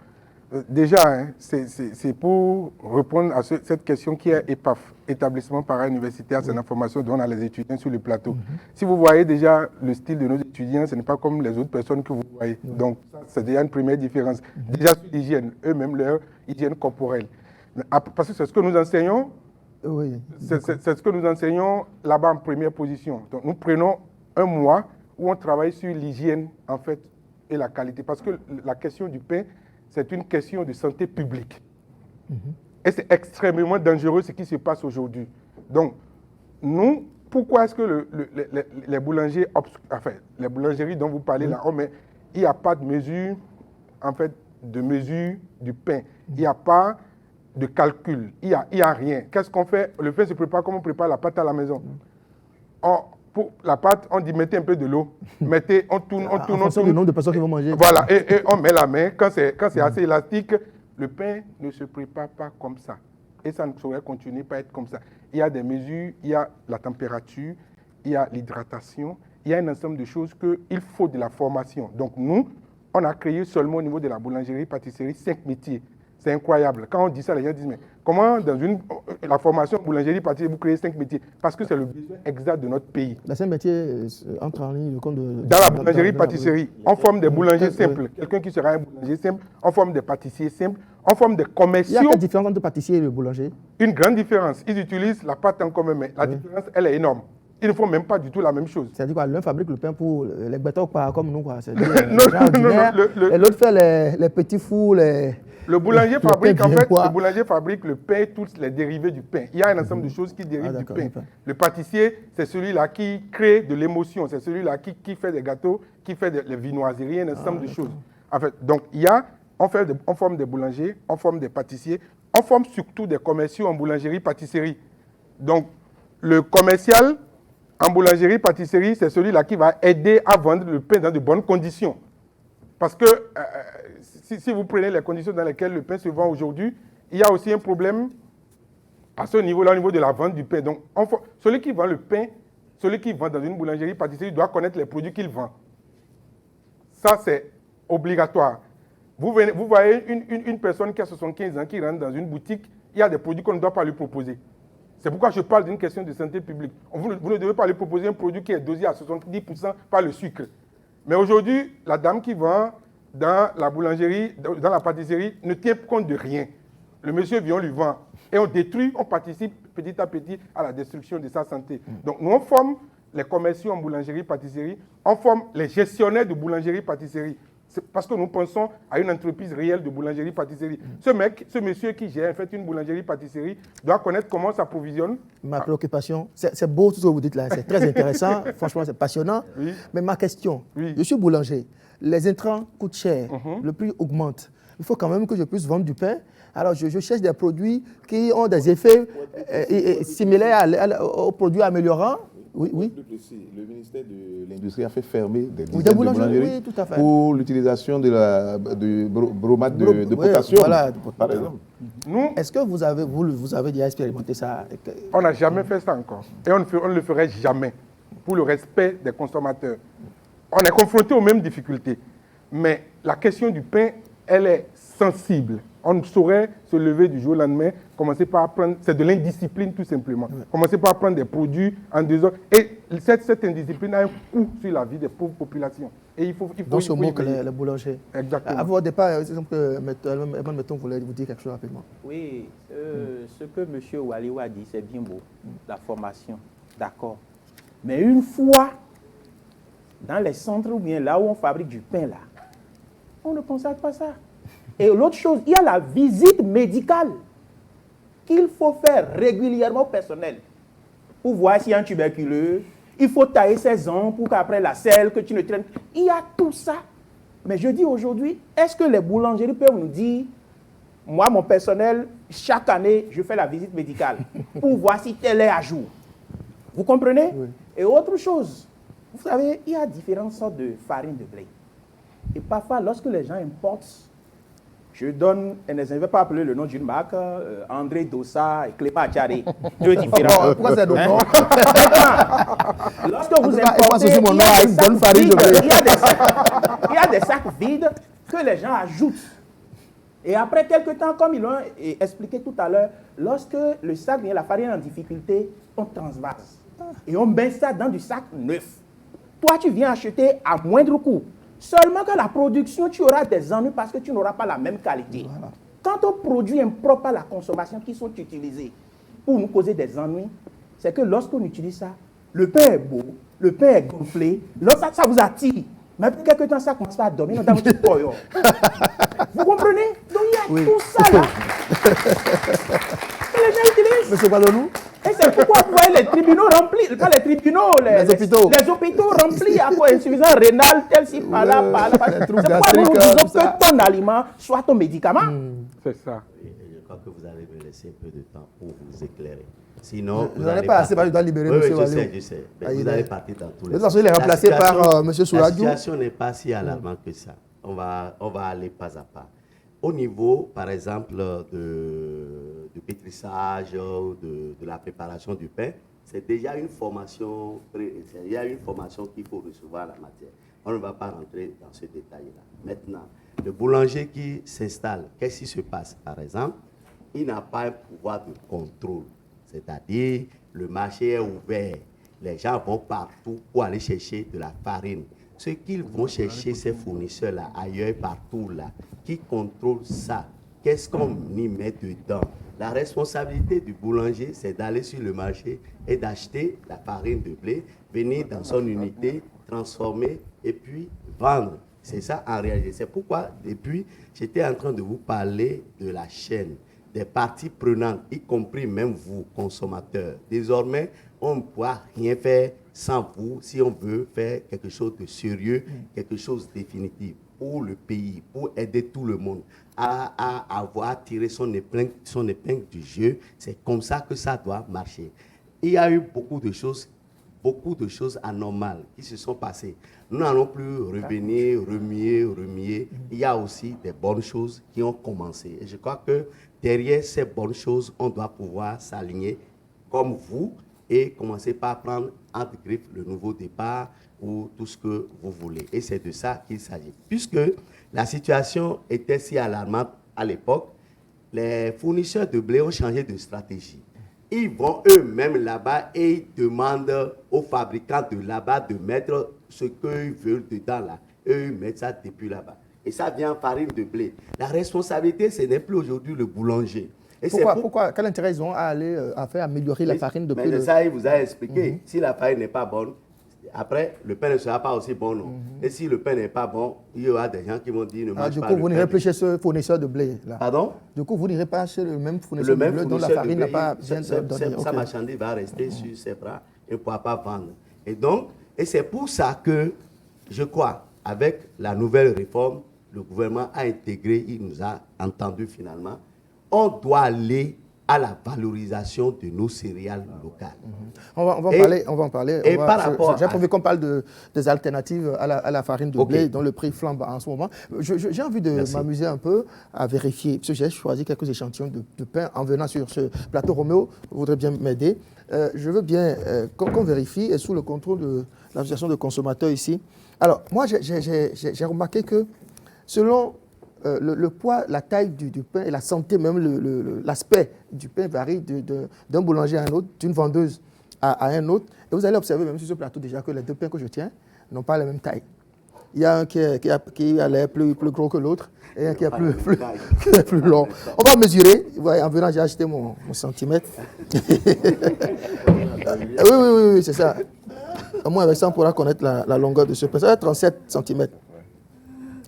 Déjà, c'est pour répondre à cette question qui est EPAF, établissement para-universitaire, c'est l'information dont on a les étudiants sur le plateau. Si vous voyez déjà le style de nos étudiants, ce n'est pas comme les autres personnes que vous voyez. Donc, c'est déjà une première différence. Déjà sur l'hygiène, eux-mêmes, leur hygiène corporelle. Parce que c'est ce que nous enseignons, c'est ce que nous enseignons là-bas en première position. Donc, nous prenons un mois où on travaille sur l'hygiène, en fait, et la qualité. Parce que la question du pain, c'est une question de santé publique. Et c'est extrêmement dangereux ce qui se passe aujourd'hui. Donc, nous, pourquoi est-ce que les boulangers, les boulangeries dont vous parlez là, mais il n'y a pas de mesure, en fait, de mesure du pain. Il n'y a pas de calcul. Il n'y a rien. Qu'est-ce qu'on fait? Le pain se prépare comme on prépare la pâte à la maison. Pour la pâte, on dit mettez un peu de l'eau, on tourne. En fonction du nombre de personnes qui vont manger. Voilà, et on met la main. Quand c'est assez élastique, le pain ne se prépare pas comme ça. Et ça ne saurait continuer pas être comme ça. Il y a des mesures, il y a la température, il y a l'hydratation, il y a un ensemble de choses qu'il faut de la formation. Donc nous, on a créé seulement au niveau de la boulangerie, pâtisserie, 5 métiers. C'est incroyable. Quand on dit ça, les gens disent, mais comment dans la formation boulangerie, pâtisserie, vous créez 5 métiers? Parce que c'est le besoin exact de notre pays. Les 5 métiers entrent en ligne compte de... Dans la boulangerie, pâtisserie, on forme des boulangers simples. Quelqu'un qui sera un boulanger simple, on forme des pâtissiers simples, on forme des commerciaux. Il y a quelle différence entre pâtissier et le boulanger? Une grande différence. Ils utilisent la pâte en commun, mais la différence, elle est énorme. Ils ne font même pas du tout la même chose. C'est-à-dire quoi, l'un fabrique le pain pour les bétons pas comme nous, quoi. C'est-à-dire non, et l'autre fait les petits fours, Le boulanger fabrique le boulanger fabrique le pain, tous les dérivés du pain. Il y a un ensemble de choses qui dérivent du pain. Le pâtissier, c'est celui-là qui crée de l'émotion, c'est celui-là qui fait des gâteaux, qui fait des viennoiseries, un ensemble de choses. En fait, donc on forme des boulangers, on forme des pâtissiers, on forme surtout des commerciaux en boulangerie-pâtisserie. Donc le commercial en boulangerie-pâtisserie, c'est celui-là qui va aider à vendre le pain dans de bonnes conditions. Parce que si vous prenez les conditions dans lesquelles le pain se vend aujourd'hui, il y a aussi un problème à ce niveau-là, au niveau de la vente du pain. Donc, celui qui vend le pain, celui qui vend dans une boulangerie-pâtisserie doit connaître les produits qu'il vend. Ça, c'est obligatoire. Vous voyez une personne qui a 75 ans qui rentre dans une boutique, il y a des produits qu'on ne doit pas lui proposer. C'est pourquoi je parle d'une question de santé publique. Vous ne devez pas lui proposer un produit qui est dosé à 70% par le sucre. Mais aujourd'hui, la dame qui vend dans la boulangerie, dans la pâtisserie, ne tient compte de rien. Le monsieur vient, on lui vend. Et on détruit, on participe petit à petit à la destruction de sa santé. Donc nous, on forme les commerciaux en boulangerie-pâtisserie, on forme les gestionnaires de boulangerie-pâtisserie. C'est parce que nous pensons à une entreprise réelle de boulangerie-pâtisserie. Ce monsieur qui gère en fait une boulangerie-pâtisserie doit connaître comment s'approvisionne. Ma préoccupation, c'est beau tout ce que vous dites là, c'est très intéressant, franchement c'est passionnant. Oui. Mais ma question, je suis boulanger, les intrants coûtent cher, le prix augmente. Il faut quand même que je puisse vendre du pain. Alors je cherche des produits qui ont des effets similaires aux produits améliorants. Oui. Le ministère de l'Industrie a fait fermer des dizaines de boulangeries tout à fait. Pour l'utilisation de bromate de potassium, par exemple. Est-ce que vous avez déjà expérimenté ça? On n'a jamais fait ça encore. Et on ne le ferait jamais pour le respect des consommateurs. On est confronté aux mêmes difficultés. Mais la question du pain, elle est sensible. On ne saurait se lever du jour au lendemain, commencer par apprendre, c'est de l'indiscipline tout simplement. Commencer par prendre des produits en 2 heures. Et cette indiscipline a un coût sur la vie des pauvres populations. Et il faut donc ce mot que les boulangers. Exactement. À votre départ, mettons, vous voulez vous dire quelque chose rapidement. Oui, ce que M. Waliou a dit, c'est bien beau, la formation, d'accord. Mais une fois dans les centres ou bien là où on fabrique du pain, là, on ne constate pas ça. Et l'autre chose, il y a la visite médicale qu'il faut faire régulièrement au personnel pour voir s'il y a un tuberculeux. Il faut tailler ses ongles pour qu'après la selle, que tu ne traînes. Il y a tout ça. Mais je dis aujourd'hui, est-ce que les boulangeries peuvent nous dire, moi, mon personnel, chaque année, je fais la visite médicale pour voir si tel est à jour. Vous comprenez? Oui. Et autre chose, vous savez, il y a différentes sortes de farine de blé. Et parfois, lorsque les gens importent, je donne, je ne vais pas appeler le nom d'une marque, André Dossa et Clépa Tchari. Deux différents. Pourquoi c'est notre nom? Lorsque vous importez, il y a des sacs vides que les gens ajoutent. Et après quelques temps, comme ils l'ont expliqué tout à l'heure, lorsque le sac vient, la farine est en difficulté, on transvase. Et on met ça dans du sac neuf. Toi, tu viens acheter à moindre coût. Seulement que la production, tu auras des ennuis parce que tu n'auras pas la même qualité. Voilà. Quant aux produits impropres à la consommation qui sont utilisés pour nous causer des ennuis, c'est que lorsqu'on utilise ça, le pain est beau, le pain est gonflé, ça vous attire. Mais après quelques temps, ça commence à dormir dans votre poyo. Vous comprenez? Donc il y a tout ça là. Les gens utilisent. Monsieur Balonou? Et c'est pourquoi vous voyez les tribunaux remplis, pas les tribunaux, les hôpitaux remplis à quoi insuffisance rénale, tel si par là. C'est pourquoi nous disons que ton aliment soit ton médicament. C'est ça. Je crois que vous allez me laisser un peu de temps pour vous éclairer. Sinon, vous n'allez pas assez, je dois libérer M. Waliou. Je sais. Vous allez partir dans tous les sens. Il est remplacé par M. Souladou. La situation n'est pas si alarmante que ça. On va aller pas à pas. Au niveau, par exemple, du pétrissage, de la préparation du pain, c'est déjà une formation, il y a une formation qu'il faut recevoir la matière. On ne va pas rentrer dans ce détail-là. Maintenant, le boulanger qui s'installe, qu'est-ce qui se passe? Par exemple, il n'a pas un pouvoir de contrôle. C'est-à-dire, le marché est ouvert. Les gens vont partout pour aller chercher de la farine. Ceux qui vont chercher ces fournisseurs-là, ailleurs, partout, là, qui contrôlent ça, qu'est-ce qu'on y met dedans. La responsabilité du boulanger, c'est d'aller sur le marché et d'acheter la farine de blé, venir dans son unité, transformer et puis vendre. C'est ça en réalité. C'est pourquoi, depuis, j'étais en train de vous parler de la chaîne, des parties prenantes, y compris même vous, consommateurs. Désormais, on ne pourra rien faire sans vous si on veut faire quelque chose de sérieux, quelque chose de définitif pour le pays, pour aider tout le monde à avoir tiré son épingle du jeu. C'est comme ça que ça doit marcher. Il y a eu beaucoup de choses anormales qui se sont passées. Nous n'allons plus revenir, remuer. Il y a aussi des bonnes choses qui ont commencé. Et je crois que derrière ces bonnes choses, on doit pouvoir s'aligner comme vous et commencer par prendre entre griffes le nouveau départ ou tout ce que vous voulez. Et c'est de ça qu'il s'agit. Puisque la situation était si alarmante à l'époque, les fournisseurs de blé ont changé de stratégie. Ils vont eux-mêmes là-bas et ils demandent aux fabricants de là-bas de mettre ce qu'ils veulent dedans là. Eux, ils mettent ça depuis là-bas. Et ça vient en farine de blé. La responsabilité, ce n'est plus aujourd'hui le boulanger. Et pourquoi quel intérêt ils ont à aller à faire améliorer la farine de blé? Mais ça, il vous a expliqué. Si la farine n'est pas bonne, après, le pain ne sera pas aussi bon, non. Et si le pain n'est pas bon, il y aura des gens qui vont dire ne mange pas le pain. Du coup, vous n'irez plus chez ce fournisseur de blé là. Pardon? Du coup, vous n'irez pas chez le même fournisseur de blé dont la farine n'a pas bien donné. Sa marchandise va rester sur ses bras et ne pourra pas vendre. Et donc, et c'est pour ça que, je crois, avec la nouvelle réforme, le gouvernement a intégré, il nous a entendu finalement, on doit aller à la valorisation de nos céréales locales. On va en parler. Et par rapport j'ai prévu qu'on parle des alternatives à la farine de blé, dont le prix flambe en ce moment. J'ai envie de m'amuser un peu à vérifier, parce que j'ai choisi quelques échantillons de pain en venant sur ce plateau. Roméo voudrait bien m'aider. Je veux bien qu'on vérifie, et sous le contrôle de l'association de consommateurs ici. Alors, moi, j'ai remarqué que selon le poids, la taille du pain et la santé, même l'aspect du pain varie d'un boulanger à un autre, d'une vendeuse à un autre. Et vous allez observer même sur ce plateau déjà que les deux pains que je tiens n'ont pas la même taille. Il y a un qui a l'air plus gros que l'autre et un qui est plus long. On va mesurer. En venant, j'ai acheté mon centimètre. Oui, c'est ça. Au moins avec ça, on pourra connaître la longueur de ce pain. Ça va être 37 cm.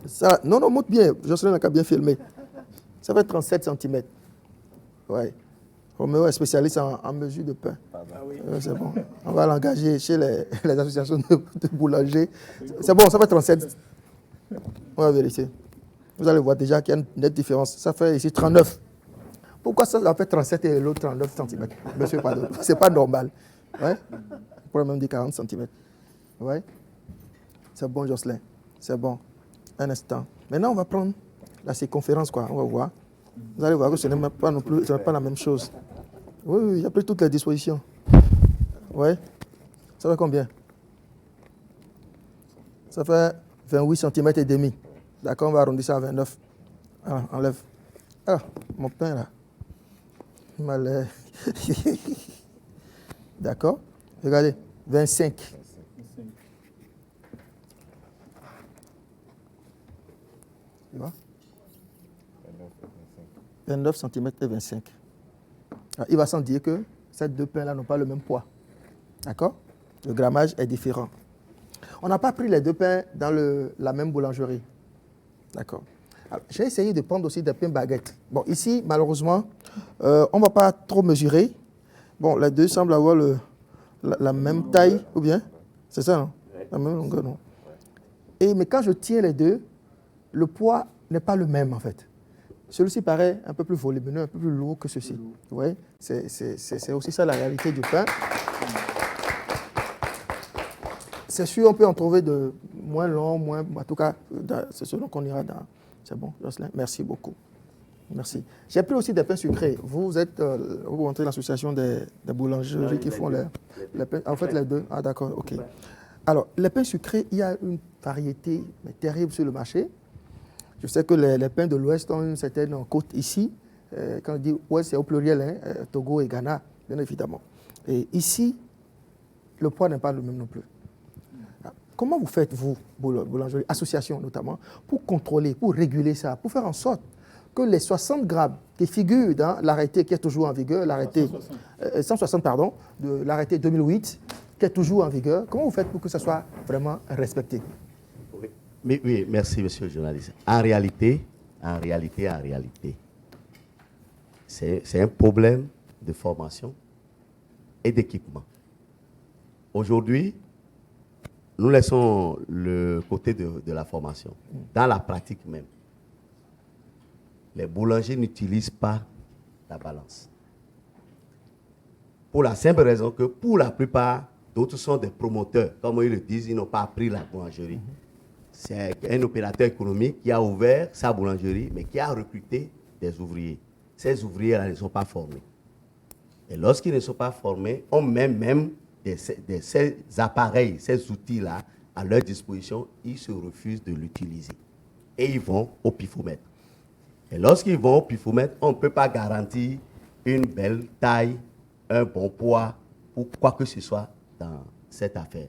Ça, non, monte bien. Jocelyn n'a qu'à bien filmer. Ça va être 37 cm. Ouais. Roméo est spécialiste en mesure de pain. C'est bon. On va l'engager chez les associations de boulangers. C'est bon, ça fait 37. On va vérifier. Vous allez voir déjà qu'il y a une nette différence. Ça fait ici 39. Pourquoi ça fait 37 et l'autre 39 cm? Monsieur, pardon. C'est pas normal. Ouais. On pourrait même dire 40 cm. Ouais. C'est bon, Jocelyn. C'est bon. Un instant. Maintenant, on va prendre la circonférence, quoi. On va voir. Vous allez voir que ce n'est pas non plus, pas la même chose. Oui, il y a plus toutes les dispositions. Oui. Ça fait combien? Ça fait 28 cm et demi. D'accord, on va arrondir ça à 29. Ah, enlève. Ah, mon pain là. Il m'a l'air. D'accord. Regardez, 25. Tu vois? 29 cm et 25. Alors, il va sans dire que ces deux pains-là n'ont pas le même poids. D'accord? Le grammage est différent. On n'a pas pris les deux pains dans la même boulangerie. D'accord. J'ai essayé de prendre aussi des pains baguettes. Bon, ici, malheureusement, on ne va pas trop mesurer. Bon, les deux semblent avoir la même taille, ou bien? C'est ça, non? La même longueur, non? Mais quand je tiens les deux, le poids n'est pas le même, en fait. Celui-ci paraît un peu plus volumineux, un peu plus lourd que ceci. Vous voyez? C'est aussi ça la réalité du pain. C'est sûr, on peut en trouver de moins long, moins... En tout cas, c'est selon qu'on ira dans... C'est bon, Jocelyn? Merci beaucoup. Merci. J'ai pris aussi des pains sucrés. Vous rentrez dans l'association des boulangeries qui font les pains. En fait, les deux. Ah, d'accord, ok. Alors, les pains sucrés, il y a une variété terrible sur le marché. Je sais que les pains de l'Ouest ont une certaine cote ici. Quand on dit Ouest, c'est au pluriel, hein, Togo et Ghana, bien évidemment. Et ici, le poids n'est pas le même non plus. Comment vous faites, vous, boulangerie, association notamment, pour contrôler, pour réguler ça, pour faire en sorte que les 60 grammes qui figurent dans l'arrêté qui est toujours en vigueur, l'arrêté 160 pardon, de l'arrêté 2008 qui est toujours en vigueur, comment vous faites pour que ça soit vraiment respecté? Oui, merci monsieur le journaliste. En réalité, c'est un problème de formation et d'équipement. Aujourd'hui, nous laissons le côté de la formation. Dans la pratique même, les boulangers n'utilisent pas la balance. Pour la simple raison que pour la plupart, d'autres sont des promoteurs. Comme ils le disent, ils n'ont pas appris la boulangerie. C'est un opérateur économique qui a ouvert sa boulangerie, mais qui a recruté des ouvriers. Ces ouvriers-là ne sont pas formés. Et lorsqu'ils ne sont pas formés, on met même ces appareils, ces outils-là à leur disposition, ils se refusent de l'utiliser. Et ils vont au pifomètre. Et lorsqu'ils vont au pifomètre, on ne peut pas garantir une belle taille, un bon poids ou quoi que ce soit dans cette affaire.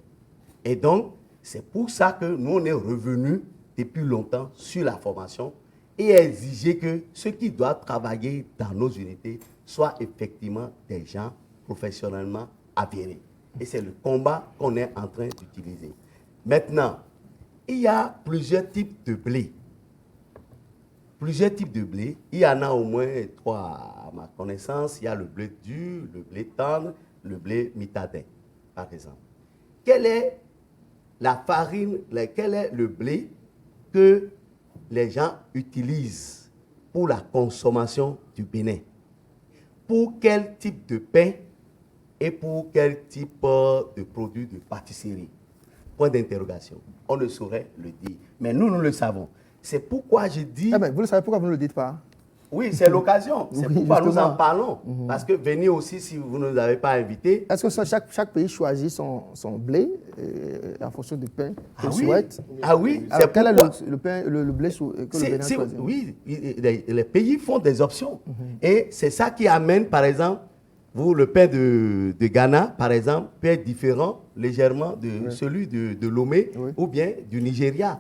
Et donc, c'est pour ça que nous, on est revenus depuis longtemps sur la formation et exiger que ceux qui doivent travailler dans nos unités soient effectivement des gens professionnellement avérés. Et c'est le combat qu'on est en train d'utiliser. Maintenant, il y a plusieurs types de blé. Il y en a au moins 3 à ma connaissance. Il y a le blé dur, le blé tendre, le blé mitadin, par exemple. Quelle est la farine, quel est le blé que les gens utilisent pour la consommation du Bénin? Pour quel type de pain et pour quel type de produit de pâtisserie? Point d'interrogation. On ne saurait le dire. Mais nous, nous le savons. C'est pourquoi je dis... Ah ben, vous le savez pourquoi vous ne le dites pas? Oui, c'est l'occasion. C'est pourquoi nous en parlons. Mm-hmm. Parce que venez aussi si vous ne nous avez pas invités. Est-ce que chaque pays choisit son blé en fonction du pain qu'il souhaite? Ah oui. Alors, quel est le blé que le Bénin choisit? Oui, les pays font des options. Mm-hmm. Et c'est ça qui amène, par exemple, le pain de Ghana, par exemple, peut être différent légèrement de celui de Lomé ou bien du Nigeria.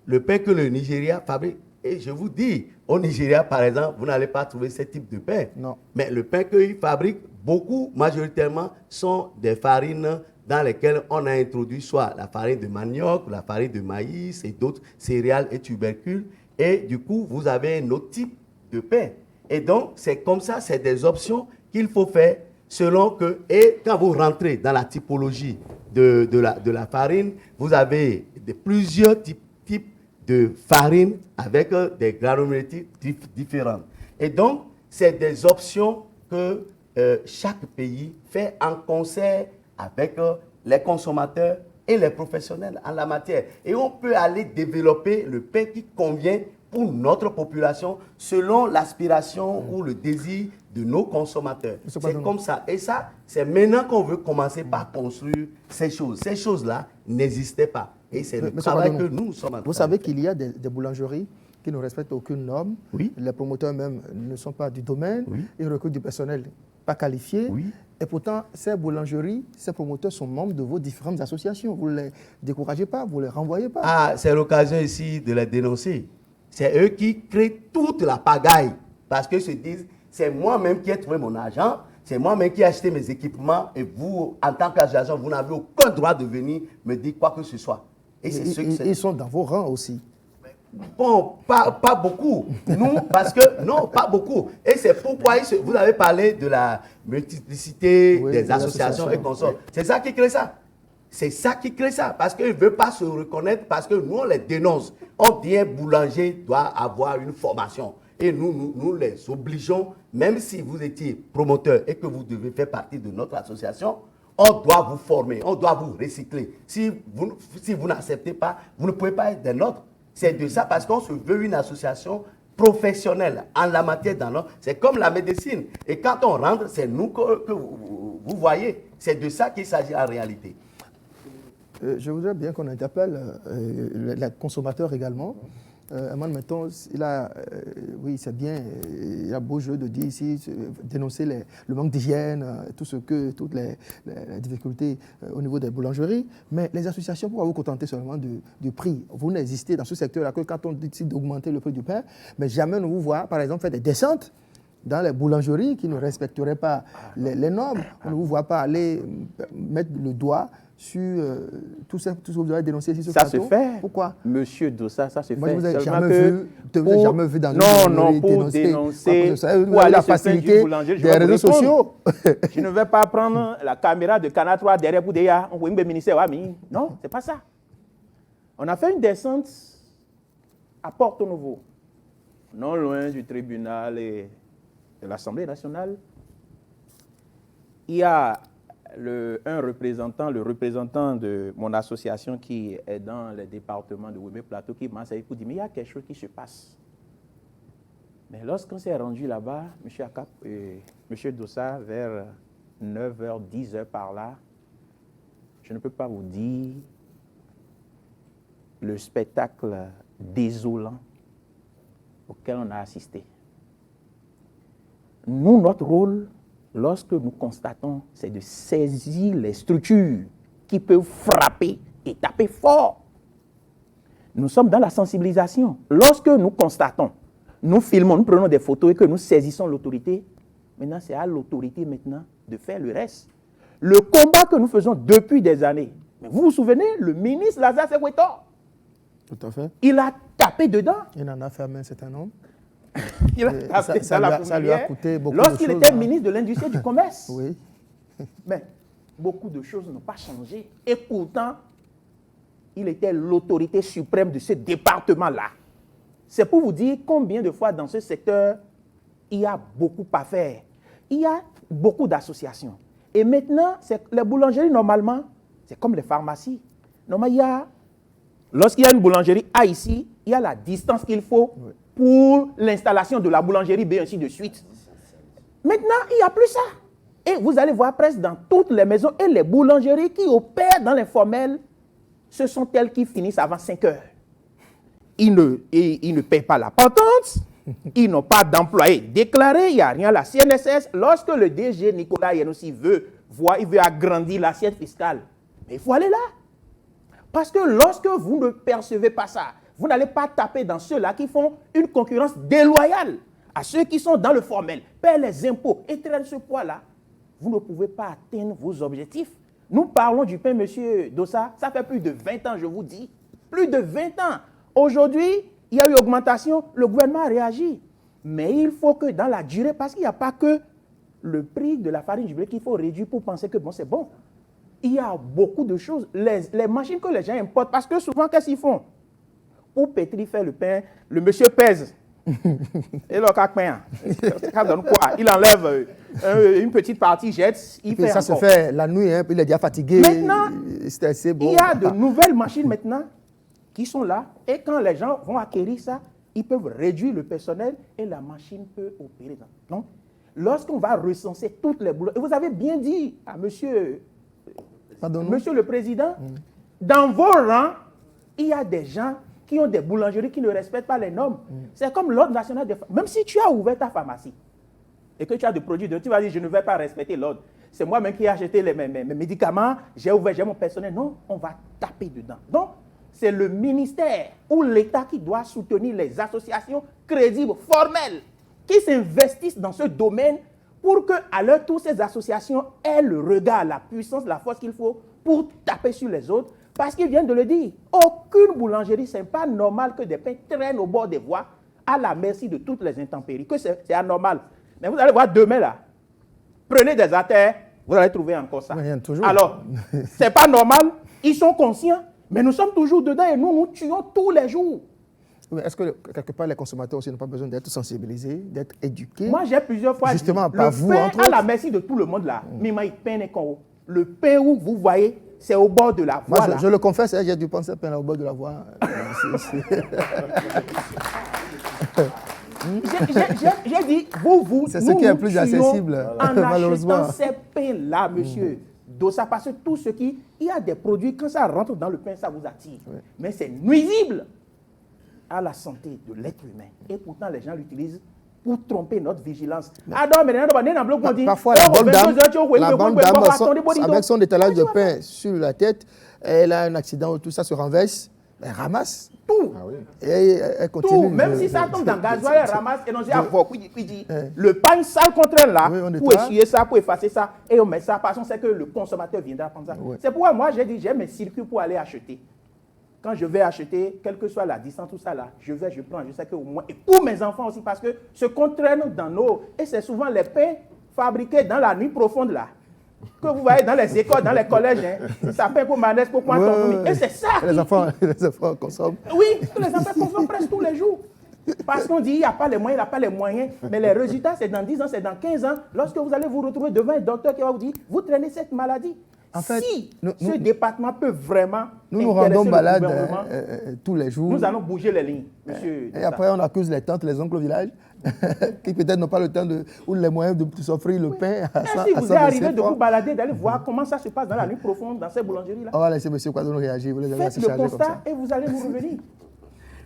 Le pain que le Nigeria fabrique. Et je vous dis, au Nigeria, par exemple, vous n'allez pas trouver ce type de pain. Non. Mais le pain qu'ils fabriquent, beaucoup, majoritairement, sont des farines dans lesquelles on a introduit soit la farine de manioc, la farine de maïs et d'autres céréales et tubercules. Et du coup, vous avez un autre type de pain. Et donc, c'est comme ça, c'est des options qu'il faut faire selon que... Et quand vous rentrez dans la typologie de la farine, vous avez plusieurs types de farine avec des granulométries différentes. Et donc, c'est des options que chaque pays fait en concert avec les consommateurs et les professionnels en la matière. Et on peut aller développer le pain qui convient pour notre population selon l'aspiration ou le désir de nos consommateurs. C'est comme ça. Et ça, c'est maintenant qu'on veut commencer par construire ces choses. Ces choses-là n'existaient pas. Et c'est le travail que nous sommes en train de faire. Vous savez qu'il y a des boulangeries qui ne respectent aucune norme. Oui. Les promoteurs même ne sont pas du domaine. Oui. Ils recrutent du personnel pas qualifié. Oui. Et pourtant, ces boulangeries, ces promoteurs sont membres de vos différentes associations. Vous ne les découragez pas, vous ne les renvoyez pas. Ah, c'est l'occasion ici de les dénoncer. C'est eux qui créent toute la pagaille. Parce qu'ils se disent, c'est moi-même qui ai trouvé mon argent, c'est moi-même qui ai acheté mes équipements, et vous, en tant qu'association, vous n'avez aucun droit de venir me dire quoi que ce soit. Et ils sont dans vos rangs aussi. Bon, pas beaucoup. Nous, parce que, non, pas beaucoup. Et c'est pourquoi vous avez parlé de la multiplicité des associations et consorts. Oui. C'est ça qui crée ça. C'est ça qui crée ça. Parce qu'ils ne veulent pas se reconnaître, parce que nous, on les dénonce. On dit un boulanger doit avoir une formation. Et nous les obligeons, même si vous étiez promoteur et que vous devez faire partie de notre association, on doit vous former, on doit vous recycler. Si vous n'acceptez pas, vous ne pouvez pas être des nôtres. C'est de ça parce qu'on se veut une association professionnelle en la matière. C'est comme la médecine. Et quand on rentre, c'est nous que vous voyez. C'est de ça qu'il s'agit en réalité. Je voudrais bien qu'on interpelle les consommateurs également. Herman Mettons, oui, c'est bien, il y a beau jeu de dire ici, dénoncer le manque d'hygiène, toutes les difficultés au niveau des boulangeries, mais les associations, pourquoi vous contenter seulement du prix? Vous n'existez dans ce secteur-là que quand on décide d'augmenter le prix du pain, mais jamais on vous voit, par exemple, faire des descentes dans les boulangeries qui ne respecteraient pas les normes. On ne vous voit pas aller mettre le doigt sur tout ce que vous avez dénoncé ici sur ça plateau. Se fait. Pourquoi? Monsieur Dossa, ça se Moi, fait. je vous ai jamais vu dans une pour dénoncer, pour aller la facilité des réseaux sociaux. Je ne vais pas prendre la caméra de Canal 3 derrière pour dire non, c'est pas ça. On a fait une descente à Porto Novo, non loin du tribunal et de l'Assemblée nationale. Il y a le représentant de mon association qui est dans le département de Ouémé Plateau qui m'a dit, mais il y a quelque chose qui se passe. Mais lorsqu'on s'est rendu là-bas, M. Akap et M. Dossa, vers 9h, 10h par là, je ne peux pas vous dire le spectacle désolant auquel on a assisté. Nous, notre rôle, lorsque nous constatons, c'est de saisir les structures qui peuvent frapper et taper fort. Nous sommes dans la sensibilisation. Lorsque nous constatons, nous filmons, nous prenons des photos et que nous saisissons l'autorité, maintenant c'est à l'autorité maintenant de faire le reste. Le combat que nous faisons depuis des années, mais vous vous souvenez, le ministre Lazare Sekweto, tout à fait. Il a tapé dedans. Il en a fermé un certain nombre. Ça lui a coûté beaucoup de choses. Lorsqu'il était ministre de l'Industrie et du Commerce. Oui. Mais beaucoup de choses n'ont pas changé. Et pourtant, il était l'autorité suprême de ce département-là. C'est pour vous dire combien de fois dans ce secteur, il y a beaucoup à faire. Il y a beaucoup d'associations. Et maintenant, les boulangeries, normalement, c'est comme les pharmacies. Normalement, lorsqu'il y a une boulangerie A ici, il y a la distance qu'il faut pour l'installation de la boulangerie B, ainsi de suite. Maintenant, il n'y a plus ça. Et vous allez voir presque dans toutes les maisons et les boulangeries qui opèrent dans l'informel, ce sont elles qui finissent avant 5 heures. Ils ne payent pas la patente, ils n'ont pas d'employés déclarés, il n'y a rien à la CNSS. Lorsque le DG Nicolas Yenossi veut agrandir l'assiette fiscale, mais il faut aller là. Parce que lorsque vous ne percevez pas ça, vous n'allez pas taper dans ceux-là qui font une concurrence déloyale à ceux qui sont dans le formel, paient les impôts et traînent ce poids-là. Vous ne pouvez pas atteindre vos objectifs. Nous parlons du pain, monsieur Dossa, ça fait plus de 20 ans, je vous dis. Plus de 20 ans. Aujourd'hui, il y a eu augmentation, le gouvernement a réagi. Mais il faut que dans la durée, parce qu'il n'y a pas que le prix de la farine du blé qu'il faut réduire pour penser que bon, c'est bon. Il y a beaucoup de choses. Les machines que les gens importent, parce que souvent, qu'est-ce qu'ils font? Pour pétrir, faire le pain, le monsieur pèse. Et le cac-pain, il enlève une petite partie, jette, il fait ça encore. Se fait la nuit, hein, puis il est déjà fatigué. Maintenant, assez bon. Il y a de nouvelles machines maintenant qui sont là. Et quand les gens vont acquérir ça, ils peuvent réduire le personnel et la machine peut opérer. Donc, lorsqu'on va recenser toutes les boulots, et vous avez bien dit à monsieur le Président, dans vos rangs, il y a des gens qui ont des boulangeries qui ne respectent pas les normes. C'est comme l'ordre national des pharmacies. Même si tu as ouvert ta pharmacie et que tu as des produits, tu vas dire, je ne vais pas respecter l'ordre. C'est moi-même qui ai acheté mes médicaments, j'ai ouvert, j'ai mon personnel. Non, on va taper dedans. Donc, c'est le ministère ou l'État qui doit soutenir les associations crédibles, formelles, qui s'investissent dans ce domaine pour qu'à leur tour, ces associations aient le regard, la puissance, la force qu'il faut pour taper sur les autres. Parce qu'ils viennent de le dire, aucune boulangerie, ce n'est pas normal que des pains traînent au bord des voies à la merci de toutes les intempéries, que c'est anormal. Mais vous allez voir demain là, prenez des artères, vous allez trouver encore ça. Alors, ce n'est pas normal, ils sont conscients, mais nous sommes toujours dedans et nous tuons tous les jours. Oui, est-ce que quelque part les consommateurs aussi n'ont pas besoin d'être sensibilisés, d'être éduqués? Moi j'ai plusieurs fois justement dit, par vous, pain à la merci de tout le monde là, le pain où vous voyez, c'est au bord de la voie. Moi, je le confesse, j'ai dû penser à au bord de la voie. J'ai dit, vous c'est ce qui est plus accessible, malheureusement. En achetant ces pains-là, monsieur Dossa, parce que tout ce qui... Il y a des produits, quand ça rentre dans le pain, ça vous attire. Oui. Mais c'est nuisible. à la santé de l'être humain. Et pourtant, les gens l'utilisent pour tromper notre vigilance. Parfois, la bonne dame, avec son étalage de pain sur la tête, elle a un accident où tout ça se renverse, elle ramasse tout. Ah oui. Et elle continue. Tout, même si ça tombe dans le gasoil, elle ramasse et on dit le pain sale contre elle là, pour essuyer ça, pour effacer ça, et on met ça, parce qu'on sait que le consommateur viendra prendre ça. Oui. C'est pourquoi moi j'ai dit, j'ai mes circuits pour aller acheter. Quand je vais acheter, quelle que soit la distance, tout ça là, je prends, je sais qu'au moins, et pour mes enfants aussi, parce que ce qu'on traîne dans nos, et c'est souvent les pains fabriqués dans la nuit profonde là, que vous voyez dans les écoles, dans les collèges, hein, ça pain pour Manès, pour moi, et c'est ça. Les enfants consomment. Oui, les enfants consomment presque tous les jours. Parce qu'on dit il n'y a pas les moyens, il n'y a pas les moyens, mais les résultats, c'est dans 10 ans, c'est dans 15 ans, lorsque vous allez vous retrouver devant un docteur qui va vous dire, vous traînez cette maladie. En fait, si ce département peut vraiment nous rendons malades tous les jours. Nous allons bouger les lignes, monsieur. Et après, on accuse les tantes, les oncles au village, qui peut-être n'ont pas le temps ou les moyens de s'offrir le pain. Si vous êtes arrivé de vous balader, d'aller voir comment ça se passe dans la nuit profonde, dans ces boulangeries-là. On va laisser M. Kwadwo réagir. Vous les avez faites le constat et vous allez nous revenir.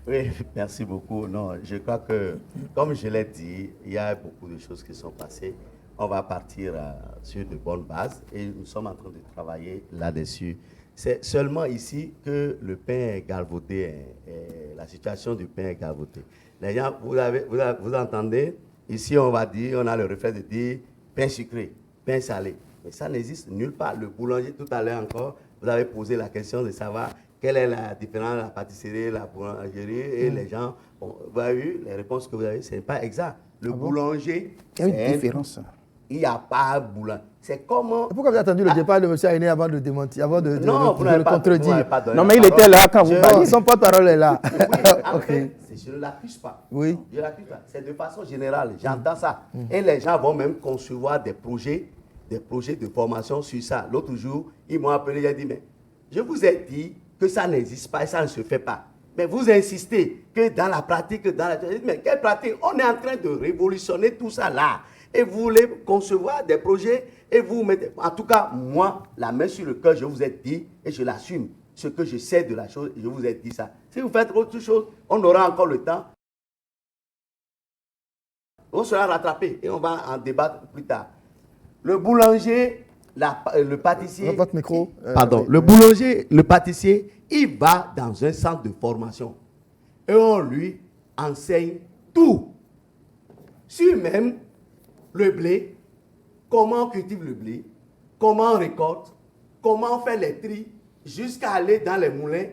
Oui, merci beaucoup. Non, je crois que, comme je l'ai dit, il y a beaucoup de choses qui sont passées. On va partir sur de bonnes bases et nous sommes en train de travailler là-dessus. C'est seulement ici que le pain est galvaudé, la situation du pain est galvaudée. Les gens, vous entendez, ici on va dire, on a le réflexe de dire pain sucré, pain salé. Mais ça n'existe nulle part. Le boulanger, tout à l'heure encore, vous avez posé la question de savoir quelle est la différence de la pâtisserie, la boulangerie, et les gens, bon, vous avez vu, les réponses que vous avez, ce n'est pas exact. Le boulanger, il y a une différence. Il n'y a pas de boulanger. C'est comment... Pourquoi vous avez attendu le départ de M. Aïné avant de démentir, avant de le contredire? Non, mais il était là quand vous parliez. Son porte-parole est là. Oui, je ne l'accuse pas. Oui. Je ne l'accuse pas. C'est de façon générale. J'entends ça. Et les gens vont même concevoir des projets de formation sur ça. L'autre jour, ils m'ont appelé, ils ont dit, mais je vous ai dit que ça n'existe pas et ça ne se fait pas. Mais vous insistez que dans la pratique, mais quelle pratique? On est en train de révolutionner tout ça là. Et vous voulez concevoir des projets et vous mettez... En tout cas, moi, la main sur le cœur, je vous ai dit et je l'assume. Ce que je sais de la chose, je vous ai dit ça. Si vous faites autre chose, on aura encore le temps. On sera rattrapé et on va en débattre plus tard. Le boulanger, le pâtissier... Votre micro. Pardon. Le boulanger, le pâtissier, il va dans un centre de formation. Et on lui enseigne tout. Sur même le blé, comment on cultive le blé, comment on récolte, comment on fait les tris, jusqu'à aller dans les moulins,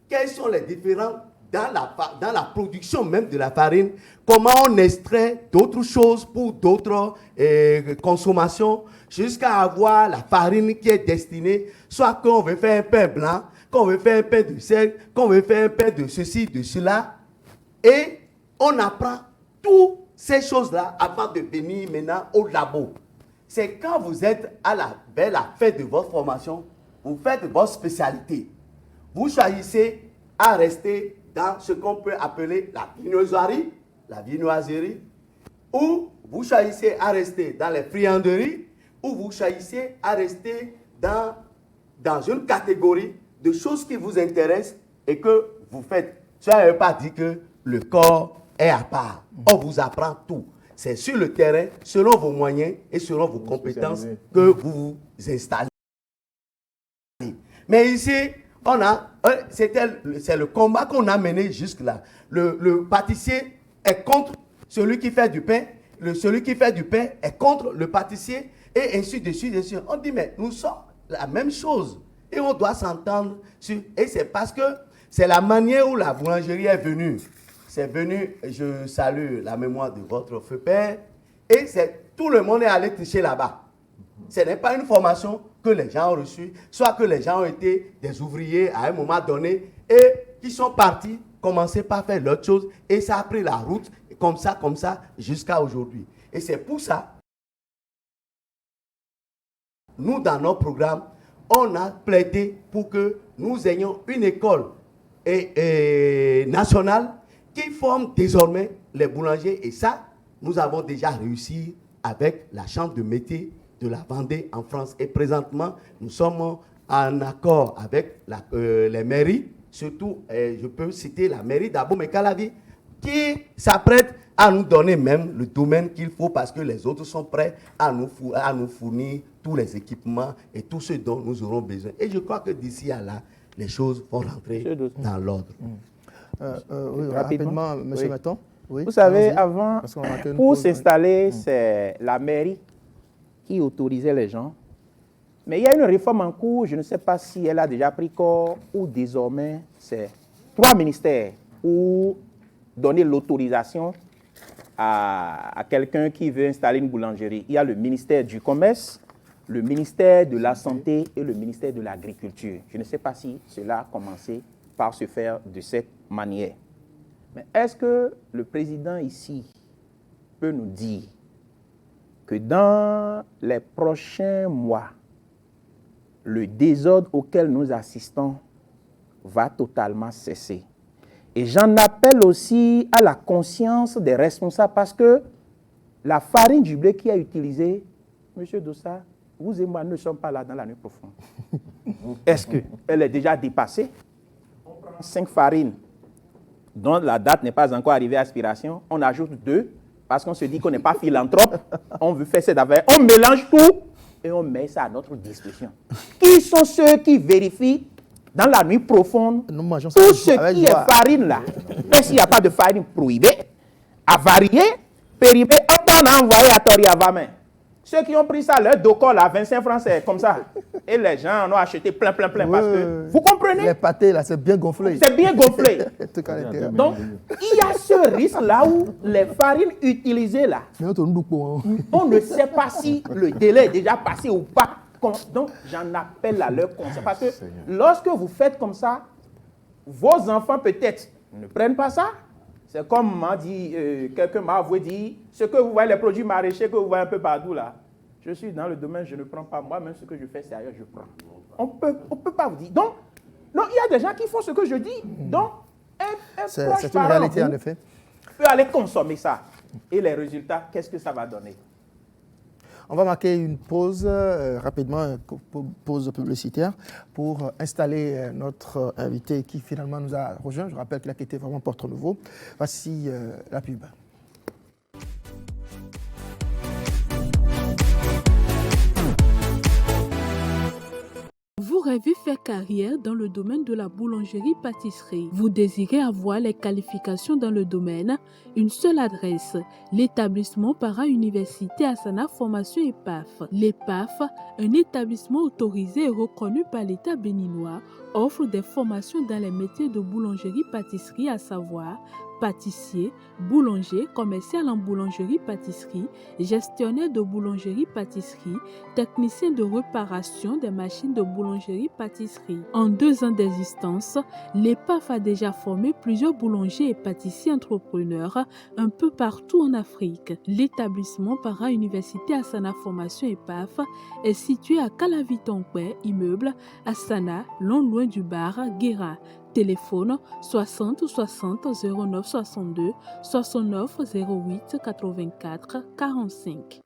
quels sont les différents dans la production même de la farine, comment on extrait d'autres choses pour d'autres consommations, jusqu'à avoir la farine qui est destinée, soit qu'on veut faire un pain blanc, qu'on veut faire un pain de sel, qu'on veut faire un pain de ceci, de cela, et on apprend tout ces choses-là avant de venir maintenant au labo. C'est quand vous êtes vers la fin de votre formation, vous faites votre spécialité. Vous choisissez à rester dans ce qu'on peut appeler la viennoiserie, ou vous choisissez à rester dans les frianderies, ou vous choisissez à rester dans une catégorie de choses qui vous intéressent et que vous faites. Ça ne veut pas dire que le corps est à part. On vous apprend tout. C'est sur le terrain, selon vos moyens et selon vos compétences que vous vous installez. Mais ici, c'est le combat qu'on a mené jusque-là. Le pâtissier est contre celui qui fait du pain. Celui qui fait du pain est contre le pâtissier et ainsi de suite. On dit, mais nous sommes la même chose. Et on doit s'entendre sur... Et c'est parce que c'est la manière où la boulangerie est venue. C'est venu, je salue la mémoire de votre feu père, et tout le monde est allé tricher là-bas. Ce n'est pas une formation que les gens ont reçue, soit que les gens ont été des ouvriers à un moment donné, et qui sont partis, commencer par faire l'autre chose, et ça a pris la route, comme ça, jusqu'à aujourd'hui. Et c'est pour ça, nous, dans nos programmes, on a plaidé pour que nous ayons une école nationale qui forme désormais les boulangers. Et ça, nous avons déjà réussi avec la Chambre de métier de la Vendée en France. Et présentement, nous sommes en accord avec les mairies surtout, je peux citer la mairie d'Abomey-Calavi, qui s'apprête à nous donner même le domaine qu'il faut parce que les autres sont prêts à nous fournir tous les équipements et tout ce dont nous aurons besoin. Et je crois que d'ici à là, les choses vont rentrer dans l'ordre. Oui, rapidement, M. Maton. Oui, vous savez, avant, pour s'installer, Oui. c'est la mairie qui autorisait les gens. Mais il y a une réforme en cours, je ne sais pas si elle a déjà pris corps, ou désormais, c'est 3 ministères pour donner l'autorisation à quelqu'un qui veut installer une boulangerie. Il y a le ministère du Commerce, le ministère de la Santé et le ministère de l'Agriculture. Je ne sais pas si cela a commencé par se faire de cette manière. Mais est-ce que le président ici peut nous dire que dans les prochains mois, le désordre auquel nous assistons va totalement cesser? Et j'en appelle aussi à la conscience des responsables parce que la farine du blé qui est utilisée, M. Dossa, vous et moi ne sommes pas là dans la nuit profonde. Est-ce qu'elle est déjà dépassée? On prend 5 farines dont la date n'est pas encore arrivée à expiration, on ajoute 2 parce qu'on se dit qu'on n'est pas philanthrope, on veut faire cette affaire, on mélange tout et on met ça à notre disposition. Qui sont ceux qui vérifient dans la nuit profonde tout ce qui est farine là? Et s'il n'y a pas de farine prohibée, avariée, périmée, on a envoyé à Toriavamain. Ceux qui ont pris ça, leur docor là, 25 francs, c'est comme ça. Et les gens en ont acheté plein parce que, vous comprenez? Les pâtés là, c'est bien gonflé. C'est bien gonflé. Donc, il y a ce risque là où les farines utilisées là, on ne sait pas si le délai est déjà passé ou pas. Donc, j'en appelle à leur conseil. Parce que lorsque vous faites comme ça, vos enfants peut-être ne prennent pas ça. C'est comme m'a dit, quelqu'un m'a avoué dire, ce que vous voyez, les produits maraîchers que vous voyez un peu partout là, je suis dans le domaine, je ne prends pas. Moi-même, ce que je fais, c'est ailleurs, je prends. On peut pas vous dire. Donc, non, il y a des gens qui font ce que je dis. Donc, c'est une réalité, en effet. Peut aller consommer ça. Et les résultats, qu'est-ce que ça va donner? On va marquer une pause, rapidement, pause publicitaire, pour installer notre invité qui finalement nous a rejoint. Je rappelle qu'il a quitté vraiment Porto Novo. Voici la pub. Vous rêvez faire carrière dans le domaine de la boulangerie-pâtisserie. Vous désirez avoir les qualifications dans le domaine. Une seule adresse, l'établissement para-université Asana Formation EPAF. L'EPAF, un établissement autorisé et reconnu par l'État béninois, offre des formations dans les métiers de boulangerie-pâtisserie, à savoir pâtissier, boulanger, commercial en boulangerie-pâtisserie, gestionnaire de boulangerie-pâtisserie, technicien de réparation des machines de boulangerie-pâtisserie. En 2 ans d'existence, l'EPAF a déjà formé plusieurs boulangers et pâtissiers entrepreneurs un peu partout en Afrique. L'établissement para-université Asana Formation EPAF est situé à Calavi-Tonkwe, immeuble Asana, non loin du bar Guéra. Téléphone 60 60 09 62 69 08 84 45.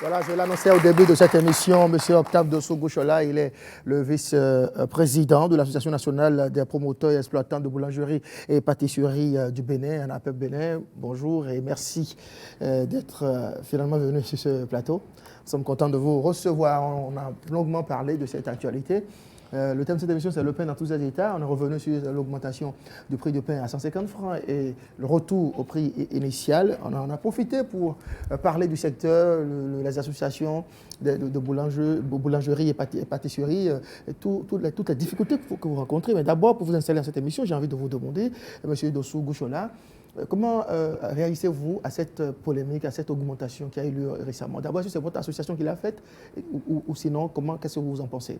Voilà, je l'annonçais au début de cette émission, M. Octave Dosso-Gouchola, il est le vice-président de l'Association nationale des promoteurs et exploitants de boulangerie et pâtisserie du Bénin, ANAPEP Bénin. Bonjour et merci d'être finalement venu sur ce plateau. Nous sommes contents de vous recevoir. On a longuement parlé de cette actualité. Le thème de cette émission, c'est le pain dans tous les états. On est revenu sur l'augmentation du prix du pain à 150 francs et le retour au prix initial. On en a profité pour parler du secteur, les associations de boulangerie et pâtisserie, toutes les difficultés que vous rencontrez. Mais d'abord, pour vous installer dans cette émission, j'ai envie de vous demander, M. Dosso-Gouchola, comment réagissez-vous à cette polémique, à cette augmentation qui a eu lieu récemment? D'abord, est-ce que c'est votre association qui l'a faite ou sinon, qu'est-ce que vous en pensez?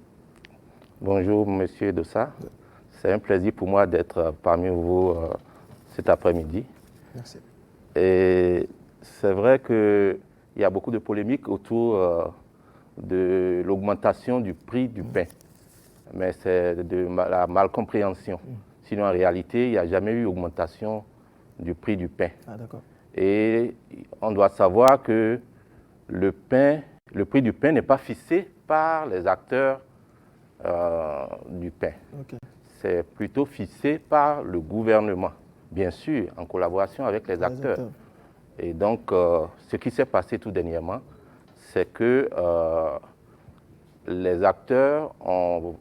Bonjour, Monsieur Dossa. C'est un plaisir pour moi d'être parmi vous cet après-midi. Merci. Et c'est vrai qu'il y a beaucoup de polémiques autour de l'augmentation du prix du pain. Mais c'est de la malcompréhension. Sinon, en réalité, il n'y a jamais eu augmentation du prix du pain. Ah, d'accord. Et on doit savoir que le prix du pain n'est pas fixé par les acteurs du pain. Okay. C'est plutôt fixé par le gouvernement, bien sûr, en collaboration avec les acteurs. Et donc, ce qui s'est passé tout dernièrement, c'est que les acteurs ont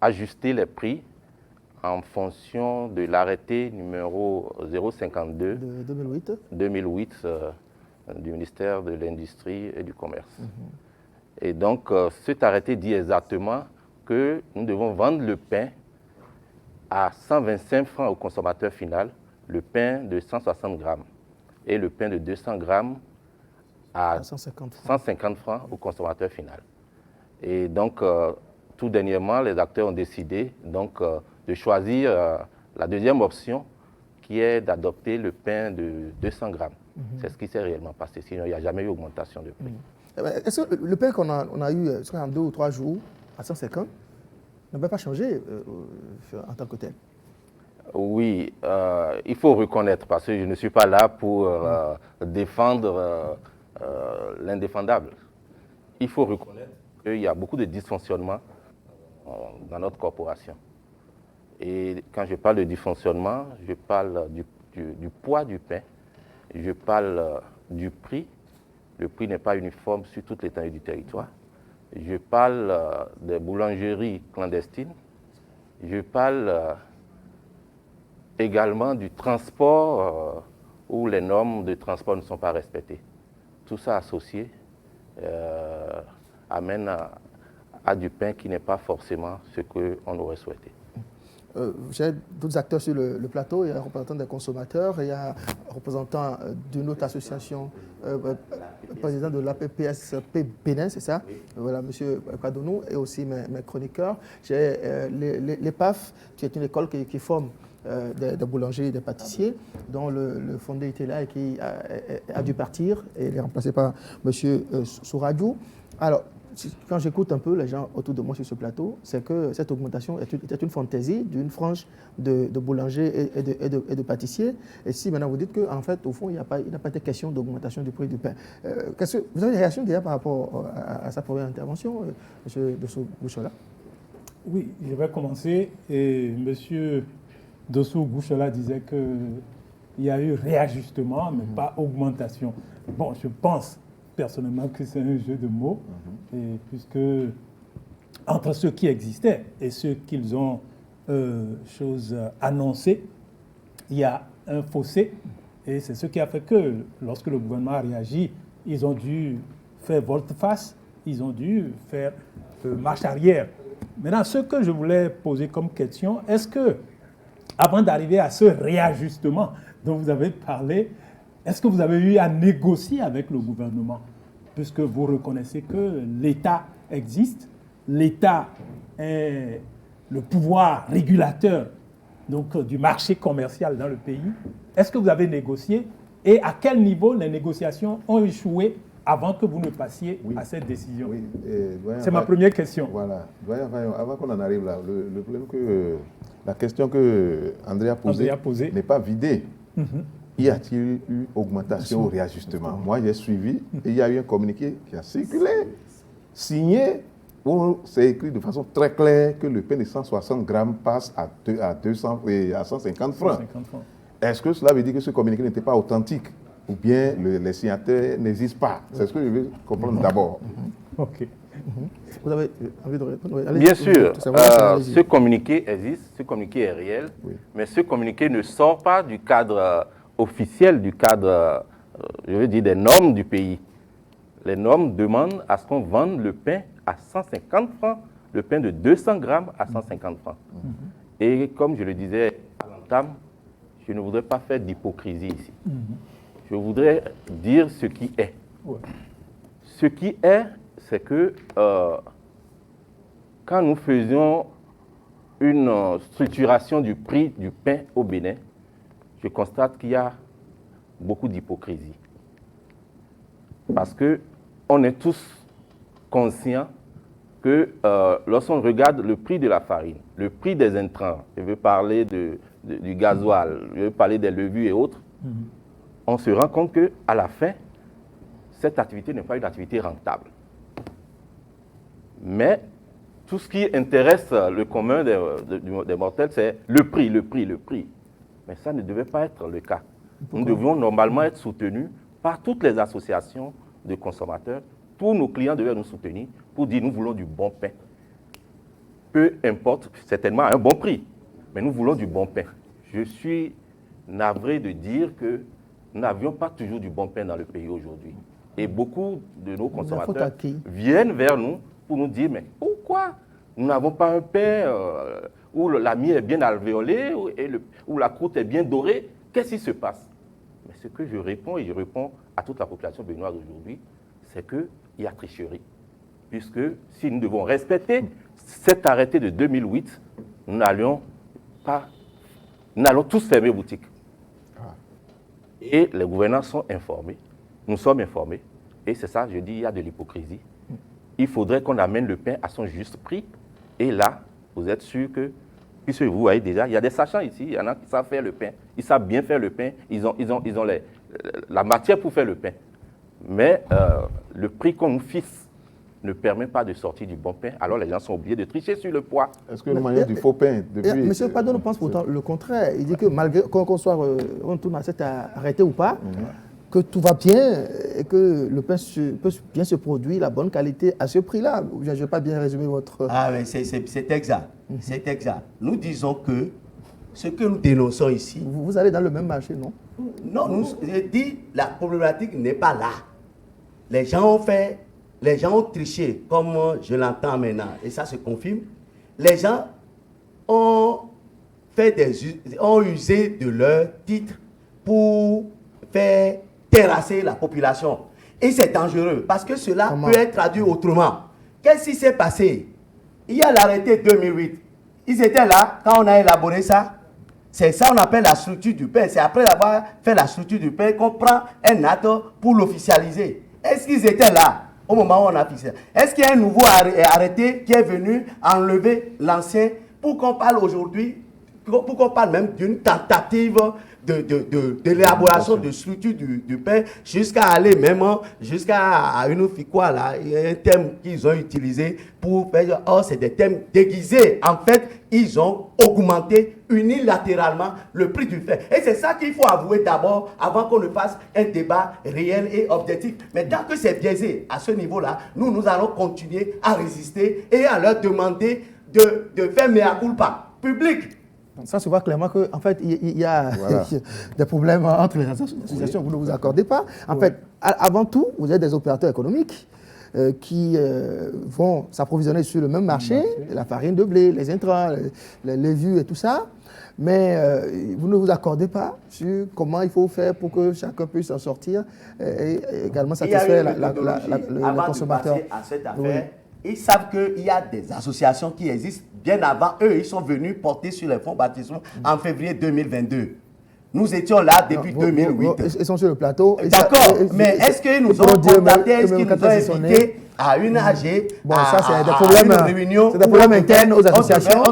ajusté les prix en fonction de l'arrêté numéro 052 de 2008 du ministère de l'Industrie et du Commerce. Et donc, cet arrêté dit exactement que nous devons vendre le pain à 125 francs au consommateur final, le pain de 160 grammes, et le pain de 200 grammes à 150 francs au consommateur final. Et donc, tout dernièrement, les acteurs ont décidé donc, de choisir la deuxième option, qui est d'adopter le pain de 200 grammes. C'est ce qui s'est réellement passé, sinon il n'y a jamais eu augmentation de prix. Est-ce que le pain qu'on a eu en 2 ou 3 jours à 150 ne va pas changer en tant que tel? Oui, il faut reconnaître, parce que je ne suis pas là pour défendre l'indéfendable. Il faut reconnaître qu'il y a beaucoup de dysfonctionnements dans notre corporation. Et quand je parle de dysfonctionnement, je parle du poids du pain, je parle du prix. Le prix n'est pas uniforme sur toute l'étendue du territoire. Je parle des boulangeries clandestines. Je parle également du transport où les normes de transport ne sont pas respectées. Tout ça associé amène à du pain qui n'est pas forcément ce qu'on aurait souhaité. J'ai d'autres acteurs sur le plateau. Il y a un représentant des consommateurs, il y a un représentant d'une autre association, président de l'APPSP Bénin, c'est ça? Voilà, M. Kadonou, et aussi mes chroniqueurs. J'ai l'EPAF, qui est une école qui forme des boulangers et des pâtissiers, dont le fondé était là et qui a dû partir, et il est remplacé par M. Souradjou. Alors, quand j'écoute un peu les gens autour de moi sur ce plateau, c'est que cette augmentation était une fantaisie d'une frange de boulangers et de pâtissiers. Et si maintenant vous dites qu'en fait, au fond, il n'y a pas été question d'augmentation du prix du pain. Vous avez une réaction déjà par rapport à sa première intervention, M. Dossou-Gouchola? Oui, je vais commencer. Et M. Dossou-Gouchola disait qu'il y a eu réajustement, mais pas augmentation. Bon, je pense personnellement que c'est un jeu de mots, et puisque entre ceux qui existaient et ceux qu'ils ont annoncés, il y a un fossé, et c'est ce qui a fait que lorsque le gouvernement a réagi, ils ont dû faire volte-face, ils ont dû faire marche arrière. Maintenant, ce que je voulais poser comme question, est-ce que, avant d'arriver à ce réajustement dont vous avez parlé, est-ce que vous avez eu à négocier avec le gouvernement? Puisque vous reconnaissez que l'État existe, l'État est le pouvoir régulateur donc, du marché commercial dans le pays. Est-ce que vous avez négocié et à quel niveau les négociations ont échoué avant que vous ne passiez à cette décision? Oui, c'est ma première question. Voilà. Avant qu'on en arrive là, le problème que la question que André a posée n'est pas vidée. Y a-t-il eu augmentation ou réajustement? Moi, j'ai suivi et il y a eu un communiqué qui a circulé, signé, où c'est écrit de façon très claire que le pain de 160 grammes passe à 200 et à 150 francs. Est-ce que cela veut dire que ce communiqué n'était pas authentique? Ou bien les signataires n'existent pas? C'est ce que je veux comprendre d'abord. OK. Vous avez envie de répondre? Bien sûr, ce communiqué existe, ce communiqué est réel, mais ce communiqué ne sort pas du cadre officiel, du cadre, je veux dire, des normes du pays. Les normes demandent à ce qu'on vende le pain à 150 francs, le pain de 200 grammes à 150 francs. Et comme je le disais à l'entame, je ne voudrais pas faire d'hypocrisie ici. Je voudrais dire ce qui est. Ce qui est, c'est que quand nous faisions une structuration du prix du pain au Bénin, je constate qu'il y a beaucoup d'hypocrisie. Parce qu'on est tous conscients que lorsqu'on regarde le prix de la farine, le prix des intrants, je veux parler du gasoil, je veux parler des levures et autres, on se rend compte qu'à la fin, cette activité n'est pas une activité rentable. Mais tout ce qui intéresse le commun des mortels, c'est le prix. Mais ça ne devait pas être le cas. Pourquoi? Nous devions normalement être soutenus par toutes les associations de consommateurs. Tous nos clients devaient nous soutenir pour dire nous voulons du bon pain. Peu importe, certainement à un bon prix, mais nous voulons du bon pain. Je suis navré de dire que nous n'avions pas toujours du bon pain dans le pays aujourd'hui. Et beaucoup de nos consommateurs viennent vers nous pour nous dire, mais pourquoi nous n'avons pas un pain où la mie est bien alvéolée, où la croûte est bien dorée? Qu'est-ce qui se passe? Mais ce que je réponds, et je réponds à toute la population béninoise aujourd'hui, c'est qu'il y a tricherie. Puisque si nous devons respecter cet arrêté de 2008, nous n'allons tous fermer boutique. Et les gouvernants sont informés, nous sommes informés, et c'est ça, je dis, il y a de l'hypocrisie. Il faudrait qu'on amène le pain à son juste prix, et là, vous êtes sûr que, puisque vous voyez déjà, il y a des sachants ici, il y en a qui savent faire le pain, ils savent bien faire le pain, ils ont la matière pour faire le pain. Mais le prix qu'on nous fixe ne permet pas de sortir du bon pain, alors les gens sont obligés de tricher sur le poids. Est-ce que le moyen du faux pain depuis... Monsieur Padon pense pourtant le contraire. Il dit que malgré qu'on tourne à cet arrêté ou pas, que tout va bien et que le pain peut bien se produire, la bonne qualité à ce prix-là. Je n'ai pas bien résumé votre... Ah oui, c'est exact. C'est exact. Nous disons que ce que nous dénonçons ici... Vous allez dans le même marché, non? Non, je dis la problématique n'est pas là. Les gens ont triché, comme je l'entends maintenant, et ça se confirme. Les gens ont usé de leur titre pour faire terrasser la population. Et c'est dangereux, parce que cela peut être traduit autrement. Qu'est-ce qui s'est passé? Il y a l'arrêté 2008. Ils étaient là quand on a élaboré ça. C'est ça qu'on appelle la structure du pain. C'est après avoir fait la structure du pain qu'on prend un acte pour l'officialiser. Est-ce qu'ils étaient là au moment où on a fixé? Est-ce qu'il y a un nouveau arrêté qui est venu enlever l'ancien pour qu'on parle aujourd'hui, pour qu'on parle même d'une tentative de l'élaboration de structure du pain jusqu'à aller même jusqu'à une quoi là, un terme qu'ils ont utilisé pour faire, c'est des termes déguisés. En fait, ils ont augmenté unilatéralement le prix du pain. Et c'est ça qu'il faut avouer d'abord avant qu'on ne fasse un débat réel et objectif. Mais tant que c'est biaisé à ce niveau-là, nous allons continuer à résister et à leur demander de faire mea culpa public. Ça se voit clairement qu'en fait, il y a des problèmes entre les associations, vous ne vous accordez pas. En fait, avant tout, vous êtes des opérateurs économiques qui vont s'approvisionner sur le même marché, la farine de blé, les intrants, les levures et tout ça. Mais vous ne vous accordez pas sur comment il faut faire pour que chacun puisse s'en sortir et également satisfaire le consommateur. À cette affaire, ils savent qu'il y a des associations qui existent. Bien avant, eux, ils sont venus porter sur les fonds baptismaux en février 2022. Nous étions là depuis 2008. Ils sont sur le plateau. D'accord, mais est-ce qu'ils nous ont contactés, est-ce qu'ils nous ont invités à une AG, ça, c'est des problèmes, réunion, c'est des problèmes internes aux associations.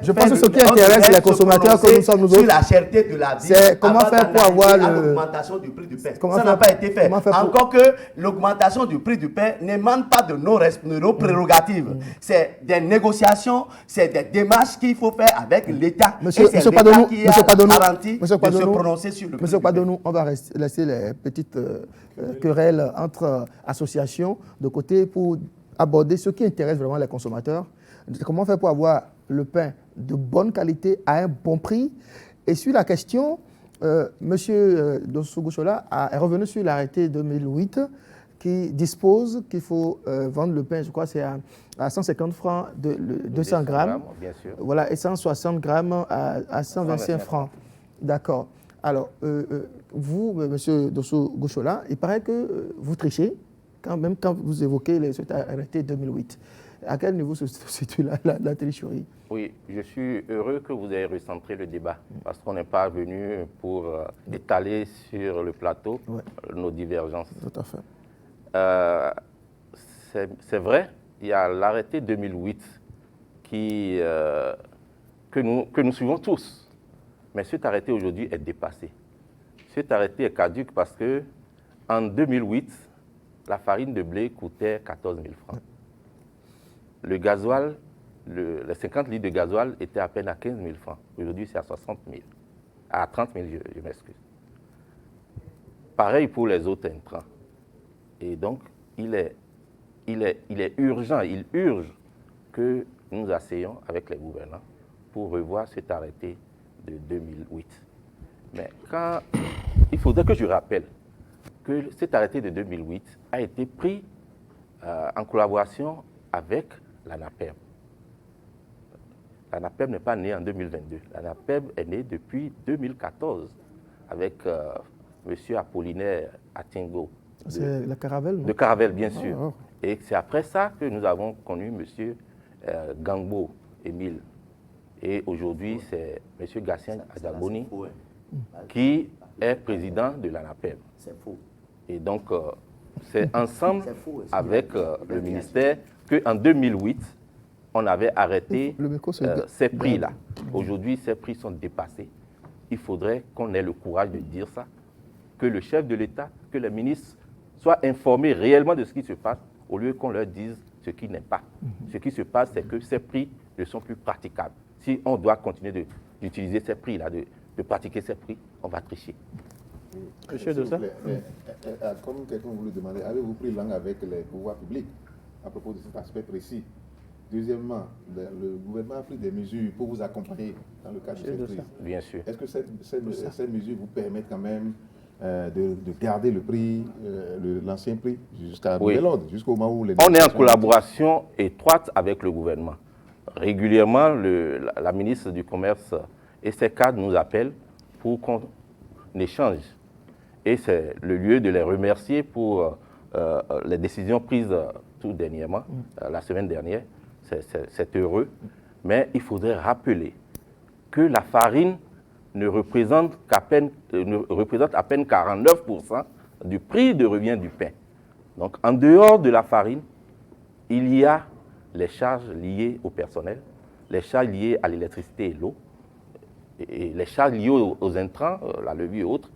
Je pense que ce qui intéresse les consommateurs comme nous sommes nous autres, sur la cherté de la vie, c'est comment faire pour avoir l'augmentation du prix du pain. Ça n'a pas été fait. Encore que l'augmentation du prix du pain n'émane pas de nos prérogatives. C'est des négociations, c'est des démarches qu'il faut faire avec l'État. Monsieur Padonou, qui a garanti de se prononcer sur le prix du pain. Monsieur Padonou, on va laisser les petites querelles entre associations de côté pour aborder ce qui intéresse vraiment les consommateurs. Comment faire pour avoir le pain de bonne qualité à un bon prix? Et sur la question, M. Dossou Goshola est revenu sur l'arrêté 2008 qui dispose qu'il faut vendre le pain, je crois c'est à 150 francs de 200 grammes, bien sûr. Voilà, et 160 grammes à 125 francs. D'accord. Alors, vous, M. Dossou Goshola, il paraît que vous trichez, même quand vous évoquez cet arrêté 2008. À quel niveau se situe la tricherie? Oui, je suis heureux que vous ayez recentré le débat, parce qu'on n'est pas venu pour étaler sur le plateau nos divergences. Tout à fait. C'est vrai, il y a l'arrêté 2008 que nous suivons tous. Mais cet arrêté aujourd'hui est dépassé. Cet arrêté est caduc parce que en 2008, la farine de blé coûtait 14 000 francs. Le gasoil, les 50 litres de gasoil étaient à peine à 15 000 francs. Aujourd'hui, c'est à 60 000. À 30 000, je m'excuse. Pareil pour les autres intrants. Et donc, il est urgent, il urge que nous asseyions avec les gouvernants pour revoir cet arrêté de 2008. Mais il faudrait que je rappelle que cet arrêté de 2008 a été pris en collaboration avec l'ANAPEB. L'ANAPEB n'est pas née en 2022. L'ANAPEB est née depuis 2014 avec M. Apollinaire Atingo. C'est la Caravelle, non? De Caravelle, bien sûr. Et c'est après ça que nous avons connu M. Gangbo Émile. Et aujourd'hui, c'est M. Gatien Adaboni qui est président de l'ANAPEB. C'est faux. Et donc, c'est ensemble avec le ministère qu'en 2008, on avait arrêté ces prix-là. Aujourd'hui, ces prix sont dépassés. Il faudrait qu'on ait le courage de dire ça, que le chef de l'État, que les ministres soient informés réellement de ce qui se passe, au lieu qu'on leur dise ce qui n'est pas. Ce qui se passe, c'est que ces prix ne sont plus praticables. Si on doit continuer d'utiliser ces prix-là, de pratiquer ces prix, on va tricher. Monsieur Dossa, comme quelqu'un vous le demandait, avez-vous pris langue avec les pouvoirs publics à propos de cet aspect précis? Deuxièmement, le gouvernement a pris des mesures pour vous accompagner dans le cadre de cette crise. Bien sûr. Est-ce que ces mesures vous permettent quand même de garder le prix, l'ancien prix, jusqu'à nouvel ordre, jusqu'au moment où les... On est en collaboration étroite avec le gouvernement. Régulièrement, la ministre du Commerce et ses cadres nous appellent pour qu'on échange. Et c'est le lieu de les remercier pour les décisions prises tout dernièrement, la semaine dernière. C'est heureux. Mais il faudrait rappeler que la farine ne représente à peine 49% du prix de revient du pain. Donc, en dehors de la farine, il y a les charges liées au personnel, les charges liées à l'électricité et l'eau, et les charges liées aux intrants, la levure et autres.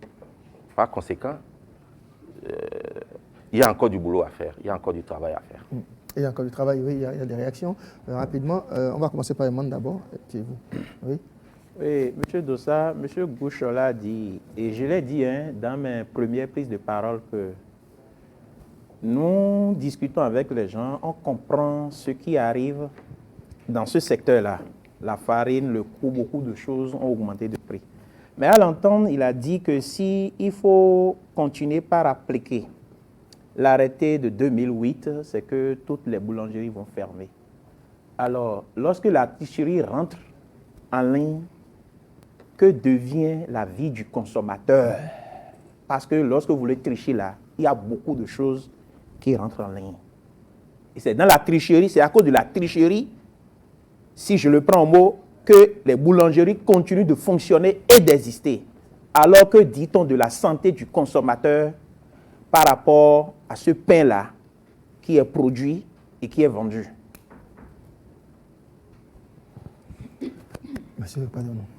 Par conséquent, il y a encore du boulot à faire, il y a encore du travail à faire. Il y a encore du travail, oui, il y a des réactions. Rapidement, on va commencer par Eman d'abord. Oui. Oui, M. Dossa, M. Gouche l'a dit, et je l'ai dit dans mes premières prises de parole, que nous discutons avec les gens, on comprend ce qui arrive dans ce secteur-là. La farine, le coût, beaucoup de choses ont augmenté de prix. Mais à l'entendre, il a dit que s'il faut continuer par appliquer l'arrêté de 2008, c'est que toutes les boulangeries vont fermer. Alors, lorsque la tricherie rentre en ligne, que devient la vie du consommateur? Parce que lorsque vous voulez tricher là, il y a beaucoup de choses qui rentrent en ligne. Et c'est dans la tricherie, c'est à cause de la tricherie, si je le prends en mot, que les boulangeries continuent de fonctionner et d'exister. Alors que dit-on de la santé du consommateur par rapport à ce pain-là qui est produit et qui est vendu?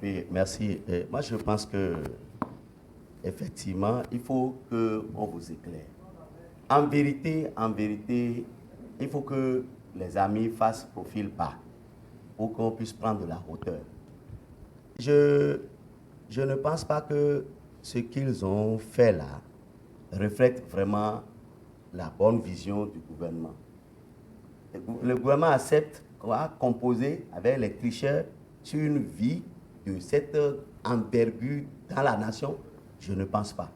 Oui, merci. Moi, je pense que effectivement, il faut qu'on vous éclaire. En vérité, il faut que les amis fassent profil bas pour qu'on puisse prendre de la hauteur. Je ne pense pas que ce qu'ils ont fait là reflète vraiment la bonne vision du gouvernement. Le gouvernement accepte qu'on va composer avec les tricheurs sur une vie de cette envergure dans la nation. Je ne pense pas.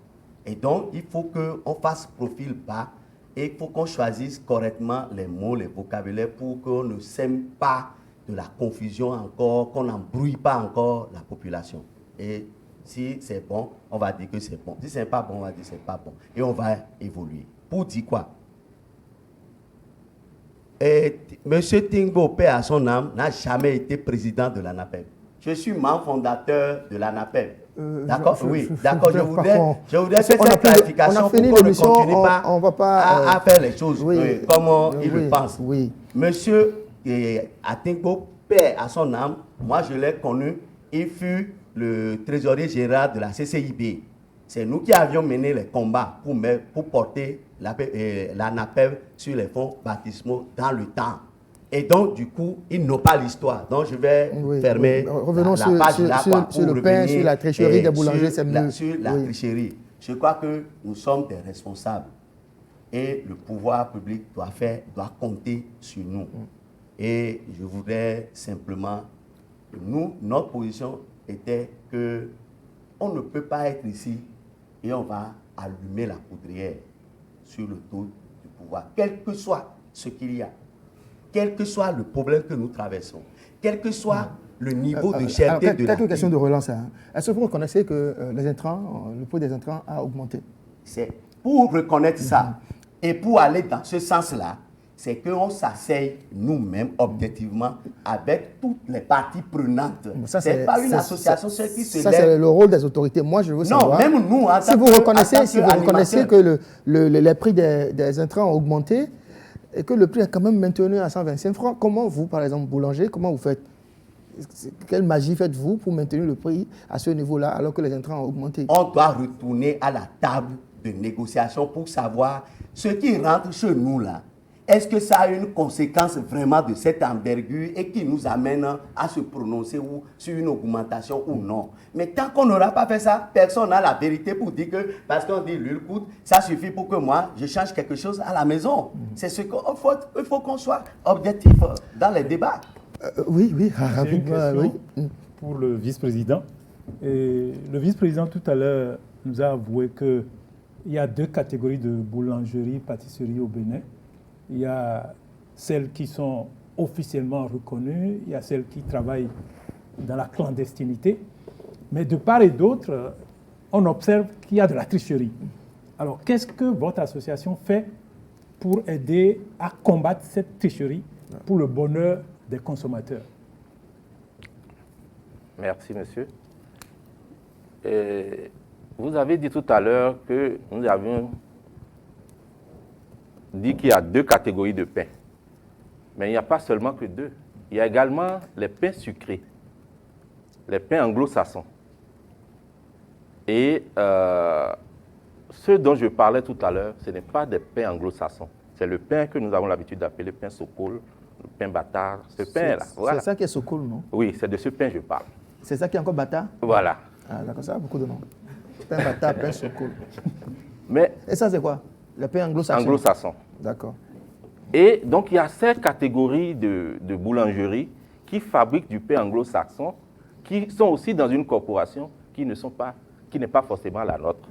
Et donc, il faut qu'on fasse profil bas et il faut qu'on choisisse correctement les mots, les vocabulaires pour qu'on ne sème pas de la confusion encore, qu'on n'embrouille pas encore la population. Et si c'est bon, on va dire que c'est bon. Si c'est pas bon, on va dire que c'est pas bon. Et on va évoluer. Pour dire quoi? Et M. Tingbo, paix à son âme, n'a jamais été président de l'ANAPEB. Je suis membre fondateur de l'ANAPEB. D'accord? Oui, d'accord. Je voudrais faire cette clarification pour qu'on ne continue pas à faire les choses comme il le pense. Oui. Monsieur Atingbo, paix à son âme, moi je l'ai connu, il fut le trésorier général de la CCIB. C'est nous qui avions mené les combats pour porter la NAPEV sur les fonds baptismaux dans le temps. Et donc, du coup, ils n'ont pas l'histoire. Donc, je vais fermer Revenons la page là. Sur le pain, sur la tricherie des boulangers, c'est mieux. Sur la tricherie. Je crois que nous sommes des responsables. Et le pouvoir public doit compter sur nous. Et je voudrais simplement... notre position était que on ne peut pas être ici et on va allumer la poudrière sur le dos du pouvoir, quel que soit ce qu'il y a, quel que soit le problème que nous traversons, quel que soit le niveau de cherté de la vie. Quelques questions de relance. Est-ce que vous reconnaissez que le prix des intrants a augmenté? C'est pour reconnaître ça et pour aller dans ce sens-là, c'est qu'on s'asseye nous-mêmes objectivement avec toutes les parties prenantes. Ce n'est pas une association qui se lève. Ça, c'est le rôle des autorités. Moi, je veux savoir. Non, même nous, si vous reconnaissez que les prix des intrants ont augmenté et que le prix est quand même maintenu à 125 francs, comment vous, par exemple, boulanger, comment vous faites? Quelle magie faites-vous pour maintenir le prix à ce niveau-là alors que les intrants ont augmenté? On doit retourner à la table de négociation pour savoir ce qui rentre chez nous là. Est-ce que ça a une conséquence vraiment de cette envergure et qui nous amène à se prononcer sur une augmentation ou non? Mais tant qu'on n'aura pas fait ça, personne n'a la vérité pour dire que, parce qu'on dit l'huile coûte, ça suffit pour que moi, je change quelque chose à la maison. C'est ce qu'il faut qu'on soit objectif dans les débats. Oui. Pour le vice-président. Le vice-président, tout à l'heure, nous a avoué qu'il y a deux catégories de boulangerie, pâtisserie au Bénin. Il y a celles qui sont officiellement reconnues, il y a celles qui travaillent dans la clandestinité. Mais de part et d'autre, on observe qu'il y a de la tricherie. Alors, qu'est-ce que votre association fait pour aider à combattre cette tricherie pour le bonheur des consommateurs? Merci, monsieur. Vous avez dit tout à l'heure que nous avions dit qu'il y a deux catégories de pain. Mais il n'y a pas seulement que deux. Il y a également les pains sucrés, les pains anglo-saxons. Et ceux dont je parlais tout à l'heure, ce n'est pas des pains anglo-saxons. C'est le pain que nous avons l'habitude d'appeler pain sokol, le pain bâtard, ce pain-là. Voilà. C'est ça qui est sokol, non? Oui, c'est de ce pain que je parle. C'est ça qui est encore bâtard? Voilà. Ah, d'accord, ça a beaucoup de noms. Pain bâtard, pain sokol. Et ça, c'est quoi? Le pain anglo-saxon? Anglo-saxon. D'accord. Et donc, il y a cette catégorie de boulangeries qui fabriquent du pain anglo-saxon, qui sont aussi dans une corporation qui n'est pas forcément la nôtre.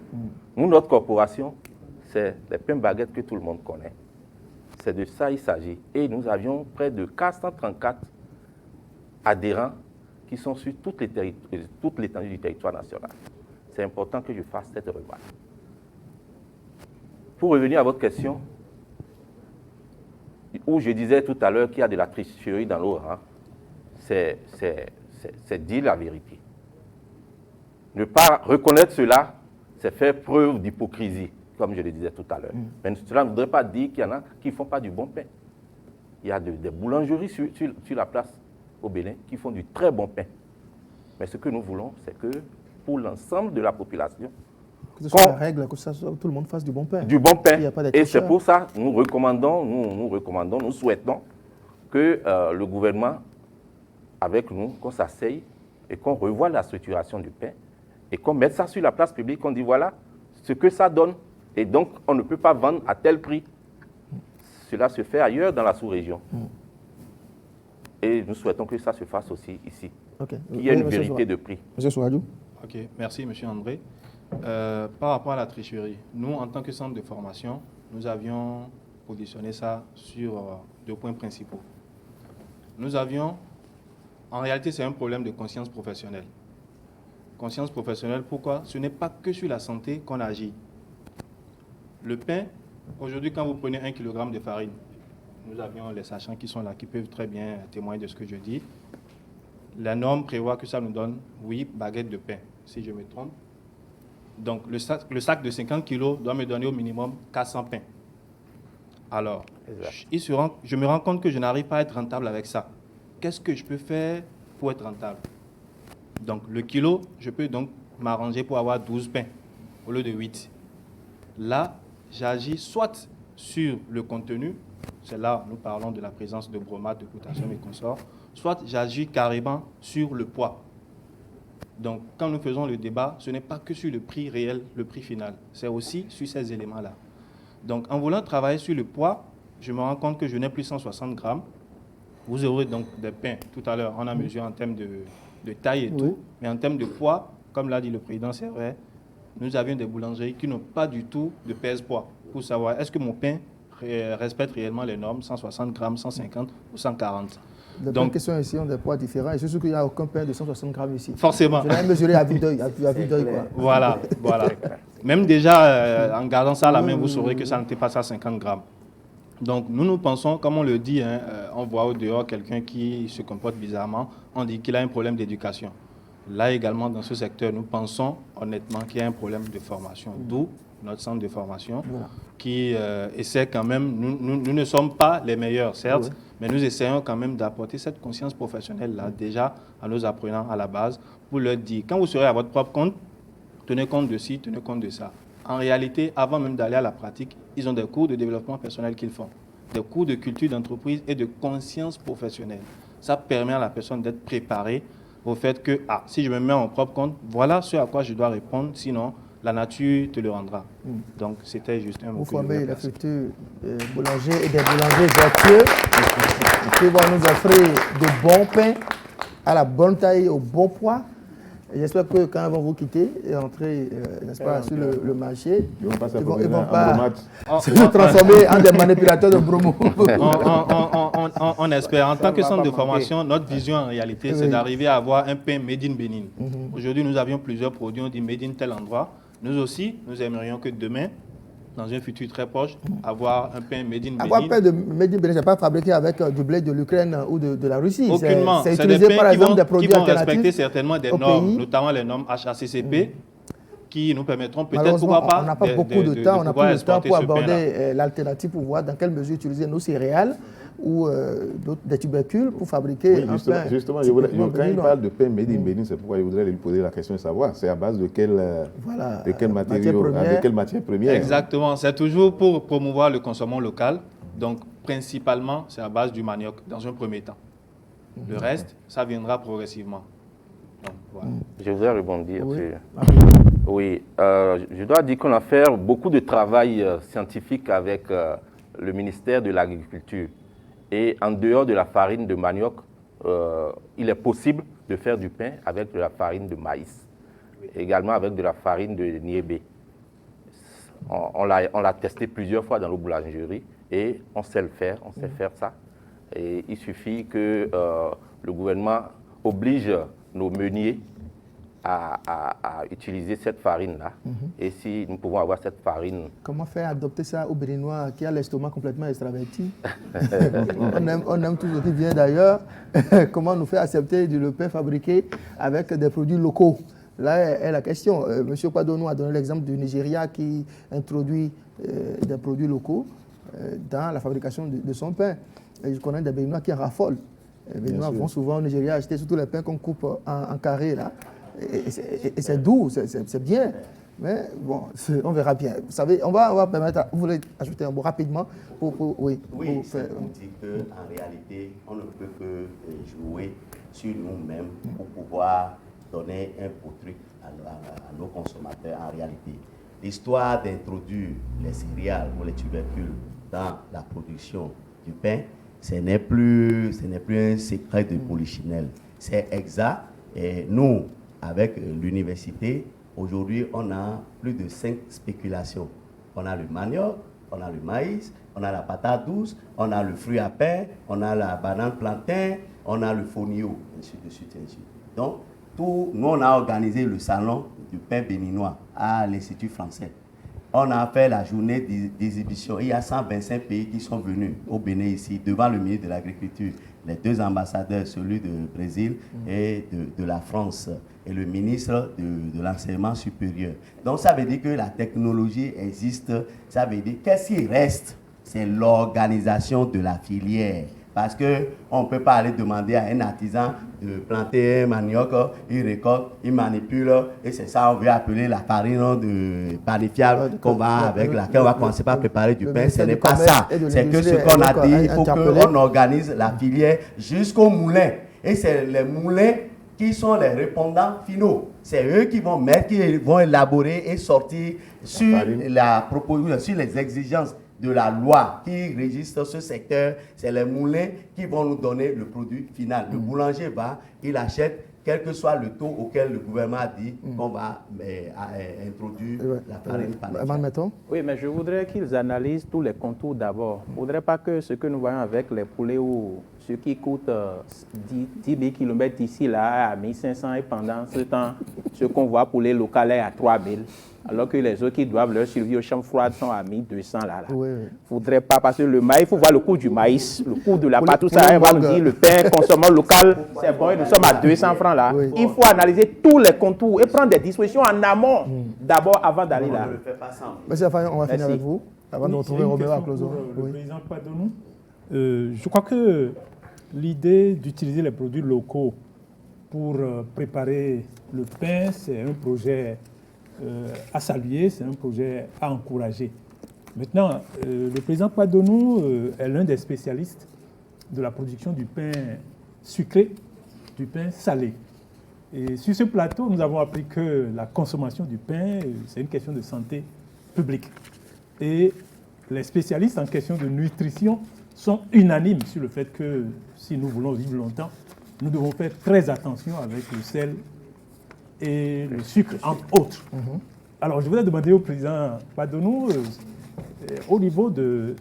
Nous, notre corporation, c'est les pains baguettes que tout le monde connaît. C'est de ça qu'il s'agit. Et nous avions près de 434 adhérents qui sont sur toute l'étendue du territoire national. C'est important que je fasse cette remarque. Pour revenir à votre question, où je disais tout à l'heure qu'il y a de la tricherie dans nos rangs, c'est dire la vérité. Ne pas reconnaître cela, c'est faire preuve d'hypocrisie, comme je le disais tout à l'heure. Mais cela ne voudrait pas dire qu'il y en a qui ne font pas du bon pain. Il y a des boulangeries sur la place au Bénin qui font du très bon pain. Mais ce que nous voulons, c'est que pour l'ensemble de la population, que ce soit la règle, que tout le monde fasse du bon pain. Du bon pain. Et c'est pour ça que nous souhaitons que le gouvernement, avec nous, qu'on s'asseye et qu'on revoie la structuration du pain et qu'on mette ça sur la place publique, qu'on dit voilà ce que ça donne. Et donc, on ne peut pas vendre à tel prix. Cela se fait ailleurs dans la sous-région. Et nous souhaitons que ça se fasse aussi ici. Qu'il y ait une vérité de prix. Monsieur Souadou. Ok, merci, monsieur André. Par rapport à la tricherie, nous, en tant que centre de formation, nous avions positionné ça sur deux points principaux. Nous avions, en réalité, c'est un problème de conscience professionnelle. Conscience professionnelle, pourquoi? Ce n'est pas que sur la santé qu'on agit. Le pain, aujourd'hui, quand vous prenez 1 kg de farine, nous avions les sachants qui sont là, qui peuvent très bien témoigner de ce que je dis. La norme prévoit que ça nous donne 8 baguettes de pain, si je me trompe. Donc, le sac de 50 kg doit me donner au minimum 400 pains. Alors, je me rends compte que je n'arrive pas à être rentable avec ça. Qu'est-ce que je peux faire pour être rentable? Donc, le kilo, je peux donc m'arranger pour avoir 12 pains. au lieu de 8. Là, j'agis soit sur le contenu, c'est là nous parlons de la présence de bromates, de potassium et consorts, soit j'agis carrément sur le poids. Donc, quand nous faisons le débat, ce n'est pas que sur le prix réel, le prix final, c'est aussi sur ces éléments-là. Donc, en voulant travailler sur le poids, je me rends compte que je n'ai plus 160 grammes. Vous aurez donc des pains. Tout à l'heure, on a mesuré en termes de taille et tout, mais en termes de poids, comme l'a dit le président, c'est vrai, nous avions des boulangeries qui n'ont pas du tout de pèse-poids pour savoir est-ce que mon pain respecte réellement les normes, 160 grammes, 150 ou 140. Donc, questions ici ont des poids différents et c'est sûr qu'il n'y a aucun pain de 160 grammes ici. Forcément. Je l'ai mesuré à vue d'œil. Voilà. Même déjà, en gardant ça à la main, vous saurez que ça n'était pas ça 50 grammes. Donc, nous pensons, comme on le dit, on voit au dehors quelqu'un qui se comporte bizarrement, on dit qu'il a un problème d'éducation. Là également, dans ce secteur, nous pensons honnêtement qu'il y a un problème de formation, d'où notre centre de formation qui essaie quand même, nous ne sommes pas les meilleurs, certes, mais nous essayons quand même d'apporter cette conscience professionnelle-là déjà à nos apprenants à la base pour leur dire, quand vous serez à votre propre compte, tenez compte de ci, tenez compte de ça. En réalité, avant même d'aller à la pratique, ils ont des cours de développement personnel qu'ils font, des cours de culture d'entreprise et de conscience professionnelle. Ça permet à la personne d'être préparée au fait que, si je me mets à mon propre compte, voilà ce à quoi je dois répondre, sinon la nature te le rendra. Donc, c'était juste un mot. Vous formez les futurs boulangers et des boulangers vertueux qui vont nous offrir de bons pains à la bonne taille, au bon poids. J'espère que quand ils vont vous quitter et entrer, n'est-ce pas, sur le marché, ils ne vont pas se transformer en des manipulateurs de bromo. On espère. En tant que centre de formation, notre vision en réalité, c'est d'arriver à avoir un pain made in Bénin. Aujourd'hui, nous avions plusieurs produits, on dit made in tel endroit. Nous aussi, nous aimerions que demain, dans un futur très proche, avoir un pain made in Bénin. Avoir un pain de made in Bénin, ce n'est pas fabriqué avec du blé de l'Ukraine ou de la Russie. Aucunement. C'est utilisé par exemple des produits alternatifs. Qui vont respecter certainement des normes, notamment les normes HACCP, qui nous permettront peut-être, pourquoi pas, on n'a pas beaucoup de temps, on n'a plus de temps pour aborder l'alternative, pour voir dans quelle mesure utiliser nos céréales ou des tubercules pour fabriquer un pain. Justement, quand il parle de pain made in Bénin, c'est pourquoi je voudrais lui poser la question de savoir, c'est à base de quel matériau, de quelle matière première. Exactement, c'est toujours pour promouvoir le consommation local. Donc, principalement, c'est à base du manioc, dans un premier temps. Le reste, ça viendra progressivement. Donc, voilà. Je voudrais rebondir sur... Oui, je dois dire qu'on a fait beaucoup de travail scientifique avec le ministère de l'Agriculture. Et en dehors de la farine de manioc, il est possible de faire du pain avec de la farine de maïs, également avec de la farine de niébé. On l'a testé plusieurs fois dans nos boulangeries et on sait le faire, on sait faire ça. Et il suffit que le gouvernement oblige nos meuniers à utiliser cette farine-là. Et si nous pouvons avoir cette farine... Comment faire adopter ça au Béninois qui a l'estomac complètement extraverti? on aime tout ce qui vient d'ailleurs. Comment nous faire accepter du pain fabriqué avec des produits locaux? Là est la question. Monsieur Padonou a donné l'exemple du Nigeria qui introduit des produits locaux dans la fabrication de son pain. Et je connais des Béninois qui en raffolent. Les Béninois vont souvent au Nigeria acheter surtout les pains qu'on coupe en carré là. Et c'est doux, c'est bien. Mais bon, on verra bien. Vous savez, on va permettre... Vous voulez ajouter un mot rapidement Oui, c'est pour dire qu'en réalité, on ne peut que jouer sur nous-mêmes pour pouvoir donner un beau truc à nos consommateurs en réalité. L'histoire d'introduire les céréales ou les tubercules dans la production du pain, ce n'est plus un secret de polichinelle. C'est exact. Et nous, avec l'université, aujourd'hui, on a plus de 5 spéculations. On a le manioc, on a le maïs, on a la patate douce, on a le fruit à pain, on a la banane plantain, on a le fonio, ainsi de suite, ainsi de suite. Donc, nous, on a organisé le salon du pain béninois à l'Institut français. On a fait la journée d'exhibition. Il y a 125 pays qui sont venus au Bénin ici, devant le ministre de l'Agriculture, les 2 ambassadeurs, celui du Brésil et de la France, et le ministre de l'Enseignement supérieur. Donc ça veut dire que la technologie existe. Ça veut dire qu'est-ce qui reste? C'est l'organisation de la filière Parce qu'on ne peut pas aller demander à un artisan de planter un manioc, il récolte, il manipule, et c'est ça, on veut appeler la farine de panifiable avec laquelle on va commencer par préparer du pain. Ce n'est pas ça. C'est que ce qu'on a dit, il faut qu'on organise la filière jusqu'au moulin. Et c'est les moulins qui sont les répondants finaux. C'est eux qui vont mettre, qui vont élaborer et sortir sur la proposition, sur les exigences de la loi qui régisse ce secteur. C'est les moulins qui vont nous donner le produit final. Le boulanger va, il achète, quel que soit le taux auquel le gouvernement a dit qu'on va introduire la farine panifiable. Oui, mais je voudrais qu'ils analysent tous les contours d'abord. Je ne voudrais pas que ce que nous voyons avec les poulets ou ce qui coûte 10 000 km ici, là, à 1500 et pendant ce temps, ce qu'on voit pour les locaux est à 3000. Alors que les autres qui doivent leur survie aux chambres froides sont à 1200 là. Faudrait pas, parce que le maïs, il faut voir le coût du maïs, le coût de la pâte, tout ça. On va nous dire le pain consommant local, c'est bon, et nous sommes à 200 francs là. Il faut analyser tous les contours et prendre des dispositions en amont, d'abord avant d'aller là. Monsieur Afayan, on va finir avec vous, avant de retrouver Robert Acloso. Le président Padonou, je crois que l'idée d'utiliser les produits locaux pour préparer le pain, c'est un projet à saluer, c'est un projet à encourager. Maintenant, le président Padonou est l'un des spécialistes de la production du pain sucré, du pain salé. Et sur ce plateau, nous avons appris que la consommation du pain, c'est une question de santé publique. Et les spécialistes en question de nutrition sont unanimes sur le fait que si nous voulons vivre longtemps, nous devons faire très attention avec le sel et le sucre, entre autres. Alors, je voudrais demander au président Padonou, au niveau de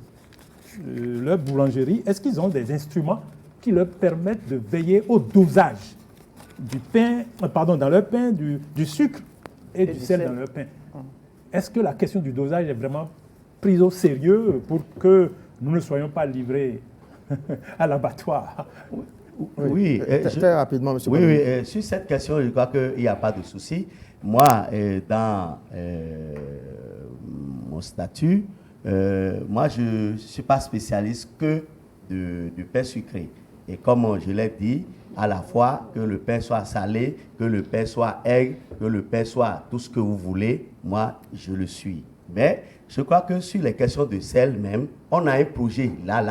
leur boulangerie, est-ce qu'ils ont des instruments qui leur permettent de veiller au dosage du pain, dans leur pain, du sucre et du sel dans leur pain? Est-ce que la question du dosage est vraiment prise au sérieux pour que nous ne soyons pas livrés à l'abattoir? Oui, très rapidement, monsieur. Oui, sur cette question, je crois qu'il n'y a pas de souci. Moi, dans mon statut, moi, je ne suis pas spécialiste que du pain sucré. Et comme je l'ai dit, à la fois que le pain soit salé, que le pain soit aigre, que le pain soit tout ce que vous voulez, moi, je le suis. Mais je crois que sur les questions de sel même, on a un projet là,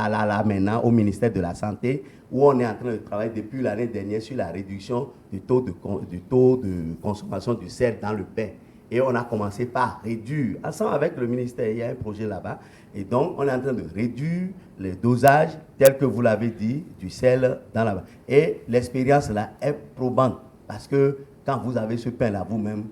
maintenant, au ministère de la Santé, où on est en train de travailler depuis l'année dernière sur la réduction du taux de consommation du sel dans le pain. Et on a commencé par réduire, ensemble avec le ministère, il y a un projet là-bas. Et donc, on est en train de réduire les dosages, tels que vous l'avez dit, du sel dans la... Et l'expérience là est probante, parce que quand vous avez ce pain-là vous-même,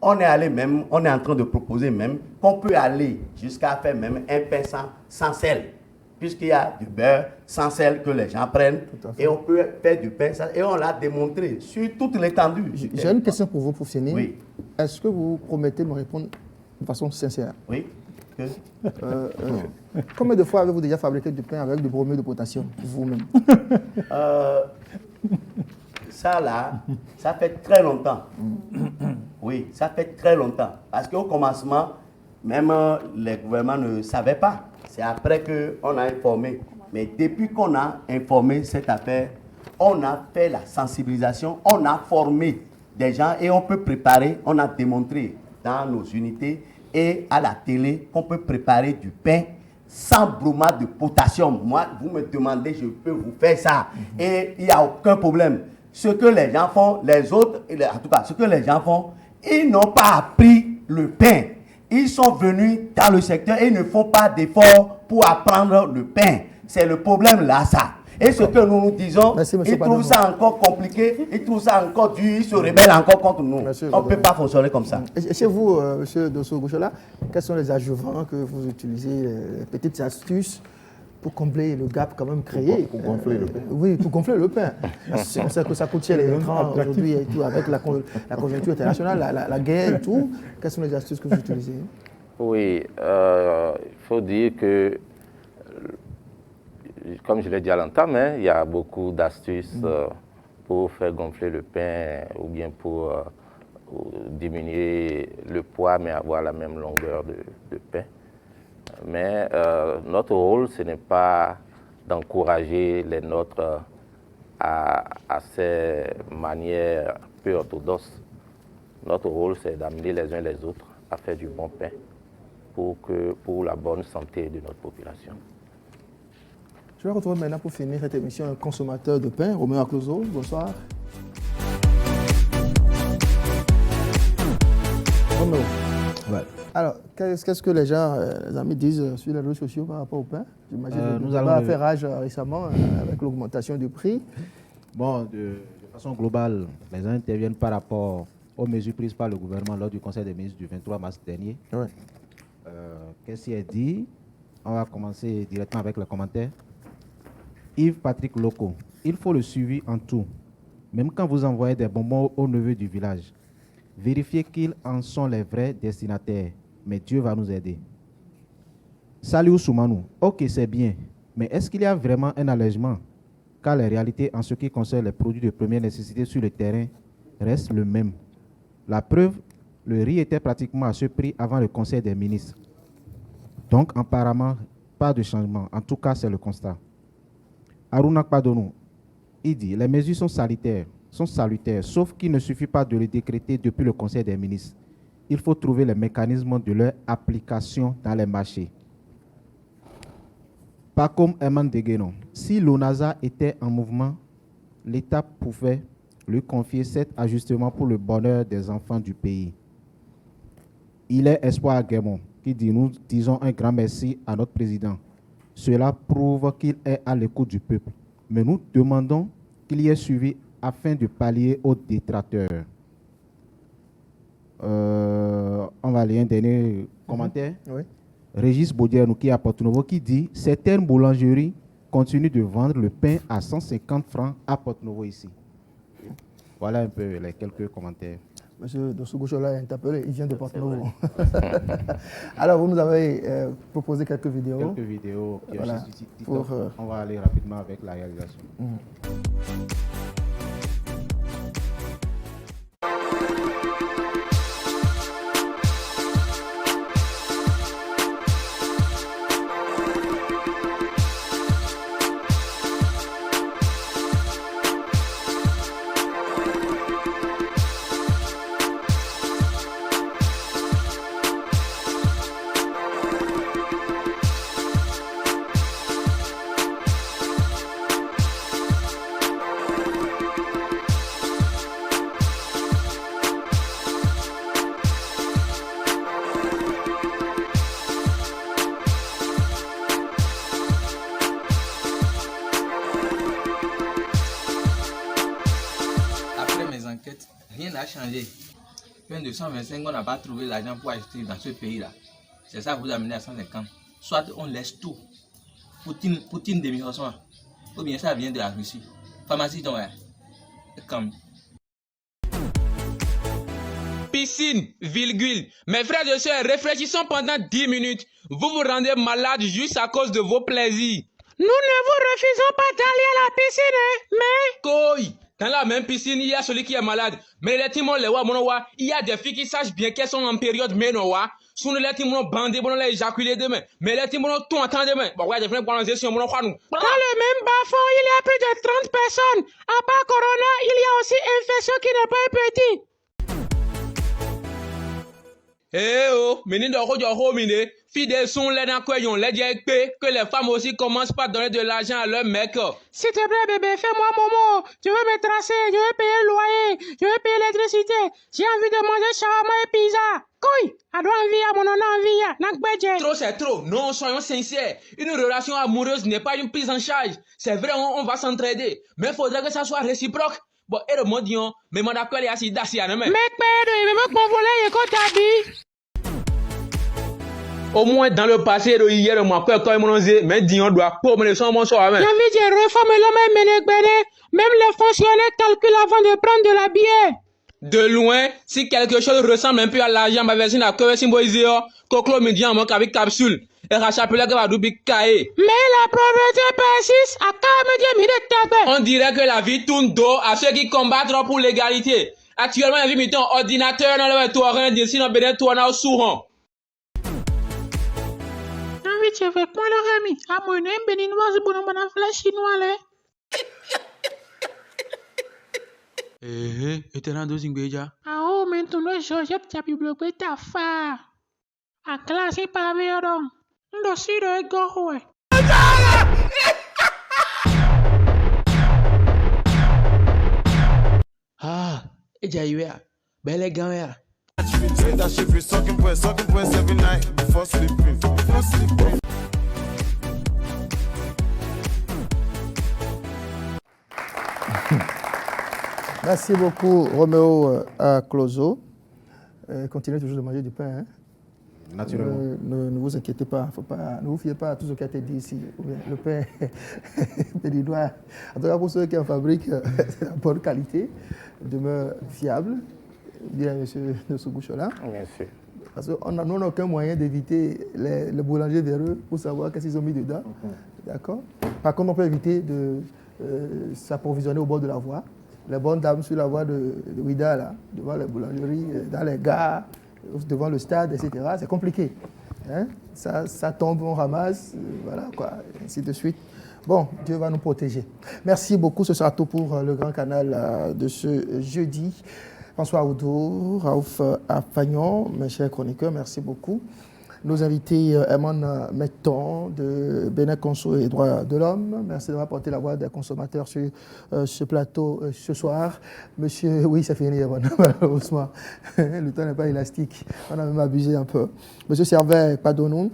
on est en train de proposer même qu'on peut aller jusqu'à faire même un pain sans sel, puisqu'il y a du beurre sans sel que les gens prennent, et on peut faire du pain sans sel, et on l'a démontré sur toute l'étendue. J'ai une question pour vous, pour finir. Oui. Est-ce que vous promettez de me répondre de façon sincère? Oui. Combien de fois avez-vous déjà fabriqué du pain avec du bromure de potassium, vous-même? Ça là, ça fait très longtemps. Oui, ça fait très longtemps. Parce qu'au commencement, même les gouvernements ne savaient pas. C'est après qu'on a informé. Mais depuis qu'on a informé cette affaire, on a fait la sensibilisation, on a formé des gens et on peut préparer, on a démontré dans nos unités et à la télé qu'on peut préparer du pain sans bromate de potassium. Moi, vous me demandez, je peux vous faire ça. Et il n'y a aucun problème. Ce que les gens font, les autres, en tout cas, ce que les gens font, ils n'ont pas appris le pain. Ils sont venus dans le secteur et ils ne font pas d'efforts pour apprendre le pain. C'est le problème là, ça. Et ce que nous nous disons, ils trouvent ça encore compliqué, ils trouvent ça encore dur, ils se rebellent encore contre nous. On ne peut pas fonctionner comme ça. Et chez vous, M. Dosso-Gouchola, quels sont les adjuvants que vous utilisez, les petites astuces pour combler le gap quand même créé? Pour gonfler le pain. Oui, pour gonfler le pain. On sait que ça coûte cher les écrans aujourd'hui et tout, avec la conjoncture internationale, la guerre et tout. Quelles sont les astuces que vous utilisez? Oui, il faut dire que, comme je l'ai dit à l'entame, il y a beaucoup d'astuces pour faire gonfler le pain ou bien pour diminuer le poids mais avoir la même longueur de pain. Mais notre rôle, ce n'est pas d'encourager les nôtres à ces manières peu orthodoxes. Notre rôle, c'est d'amener les uns les autres à faire du bon pain pour la bonne santé de notre population. Je vais retrouver maintenant pour finir cette émission un consommateur de pain, Romain Acloso. Bonsoir. Romain. Ouais. Alors, qu'est-ce que les gens, les amis disent sur les réseaux sociaux par rapport au pain? J'imagine que nous avons fait rage récemment avec l'augmentation du prix. Bon, de façon globale, les gens interviennent par rapport aux mesures prises par le gouvernement lors du Conseil des ministres du 23 mars dernier. Ouais. Qu'est-ce qui est dit? On va commencer directement avec les commentaires. Yves-Patrick Loco, il faut le suivi en tout. Même quand vous envoyez des bonbons aux neveux du village, vérifiez qu'ils en sont les vrais destinataires. Mais Dieu va nous aider. Salut Soumanou, ok c'est bien, mais est-ce qu'il y a vraiment un allègement? Car la réalité en ce qui concerne les produits de première nécessité sur le terrain reste le même. La preuve, le riz était pratiquement à ce prix avant le Conseil des ministres. Donc apparemment, pas de changement. En tout cas, c'est le constat. Aruna Kpadonou, il dit, les mesures sont salutaires, sauf qu'il ne suffit pas de les décréter depuis le Conseil des ministres. Il faut trouver les mécanismes de leur application dans les marchés. Pas comme Eman Deguenon. Si l'ONASA était en mouvement, l'État pouvait lui confier cet ajustement pour le bonheur des enfants du pays. Il est Espoir Aguemon qui dit, nous disons un grand merci à notre président. Cela prouve qu'il est à l'écoute du peuple. Mais nous demandons qu'il y ait suivi afin de pallier aux détracteurs. On va lire un dernier commentaire. Oui. Régis Baudier, qui est à Porto-Novo, qui dit « Certaines boulangeries continuent de vendre le pain à 150 francs à Porto-Novo ici. » Voilà un peu les quelques commentaires. Monsieur Dossou-Gouchola est interpellé, il vient de Porto-Novo. Alors, vous nous avez proposé quelques vidéos. Quelques vidéos qui voilà, pour, on va aller rapidement avec la réalisation. Rien n'a changé. Pain de 125, on n'a pas trouvé l'argent pour acheter dans ce pays-là. C'est ça que vous amenez à 150. Soit on laisse tout. Poutine demi-façon. Ou bien ça vient de la Russie. Pharmacie, donc, comme. Piscine, virgule. Mes frères et sœurs, réfléchissons pendant 10 minutes. Vous vous rendez malade juste à cause de vos plaisirs. Nous ne vous refusons pas d'aller à la piscine, mais... Koi, dans la même piscine, il y a celui qui est malade. Mais les timons, il y a des filles qui sachent bien qu'elles sont en période ménowa. Sous les timons bandés, bon, les éjaculés demain. Mais les timons, tout entend demain. Bon, ouais, des frères, pour nous, sur mon croix, nous. Dans le même bas-fond, il y a plus de 30 personnes. À part Corona, il y a aussi infection qui n'est pas petit. Eh oh, menine de rojo mine, fidèles sont les nakoyon, les dièques, que les femmes aussi commencent par donner de l'argent à leur mec. S'il te plaît, bébé, fais-moi Momo. Je veux me tracer, je veux payer le loyer, je veux payer l'électricité. J'ai envie de manger shawarma et pizza. Koi, à doit envie à mon envie, nakbedje. Trop c'est trop, non, soyons sincères. Une relation amoureuse n'est pas une prise en charge. C'est vrai, on va s'entraider. Mais il faudrait que ça soit réciproque. Bon, et le mot dion, mais mon appel est assis d'assis à ne mais au moins dans le passé, hier, moi, quand ils m'ont dit, mais dion doit pas me laisser mon soir. J'ai envie de réformer le même les fonctionnaires calculent avant de prendre de la bière. De loin, si quelque chose ressemble un peu à l'argent, ma version à que symbolisé, Coclo me dit en manque avec capsule. Et rachapela que va doubi caé. Mais la pauvreté persiste à 40 On dirait que la vie tourne dos à ceux qui combattent pour l'égalité. Actuellement, la vie met un ordinateur dans le torrent d'ici dans le tournant au souron. tu fais quoi, leur ami? Ah, moi, je béninois, je bonne flash chinois, là. Et t'es dans deux ingrédients. Ah, oh, maintenant, Georgette, tu as pu bloquer ta femme. À classe, c'est pas bien, donc. On doit suivre le gars, ouais. Ah, et j'ai eu à. Belle les gars, yeah. Merci beaucoup, Roméo Clozo. Continuez toujours de manger du pain. Hein? Naturellement. Ne vous inquiétez pas, ne vous fiez pas à tout ce qui a été dit ici. Le pain béninois, en tout cas pour ceux qui en fabriquent, c'est de bonne qualité, demeure fiable. Bien, monsieur Nsugushola. Bien sûr. Parce qu'on n'a aucun moyen d'éviter les boulangers véreux pour savoir qu'est-ce qu'ils ont mis dedans. D'accord. Par contre, on peut éviter de s'approvisionner au bord de la voie. Les bonnes dames sur la voie de Ouida, là, devant les boulangeries, dans les gares, devant le stade, etc. C'est compliqué. Hein? Ça tombe, on ramasse, voilà, quoi, ainsi de suite. Bon, Dieu va nous protéger. Merci beaucoup. Ce sera tout pour le Grand Canal de ce jeudi. François Oudou, Raouf Afagnon, mes chers chroniqueurs, merci beaucoup. Nos invités, Eman Metton de Bénin Conso et Droits de l'Homme. Merci d'avoir porté la voix des consommateurs sur ce plateau ce soir. Monsieur, oui, ça finit, malheureusement. Le temps n'est pas élastique. On a même abusé un peu. Monsieur Servet Padonou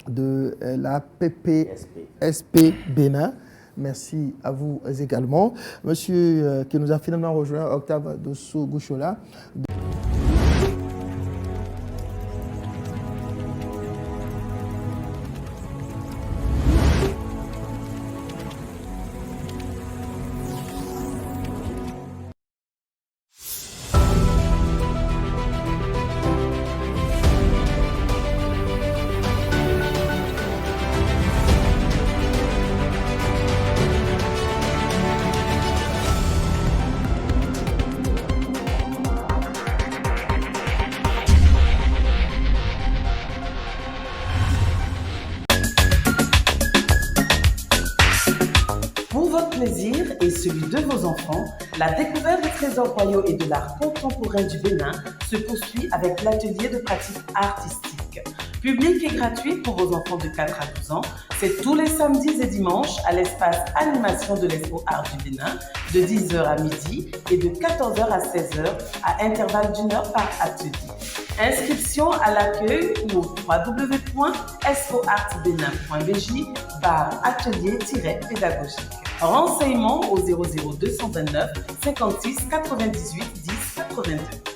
de la PPSP Bénin. Merci à vous également. Monsieur qui nous a finalement rejoint, Octave Dosso Gouchola. Celui de vos enfants, la découverte des trésors royaux et de l'art contemporain du Bénin se poursuit avec l'atelier de pratique artistique. Public et gratuit pour vos enfants de 4 à 12 ans, c'est tous les samedis et dimanches à l'espace animation de l'Expo Art du Bénin de 10h à midi et de 14h à 16h à intervalle d'1 heure par atelier. Inscription à l'accueil ou au www.expoartbénin.bj/atelier-pédagogique. Renseignements au 00229 56 98 10 82.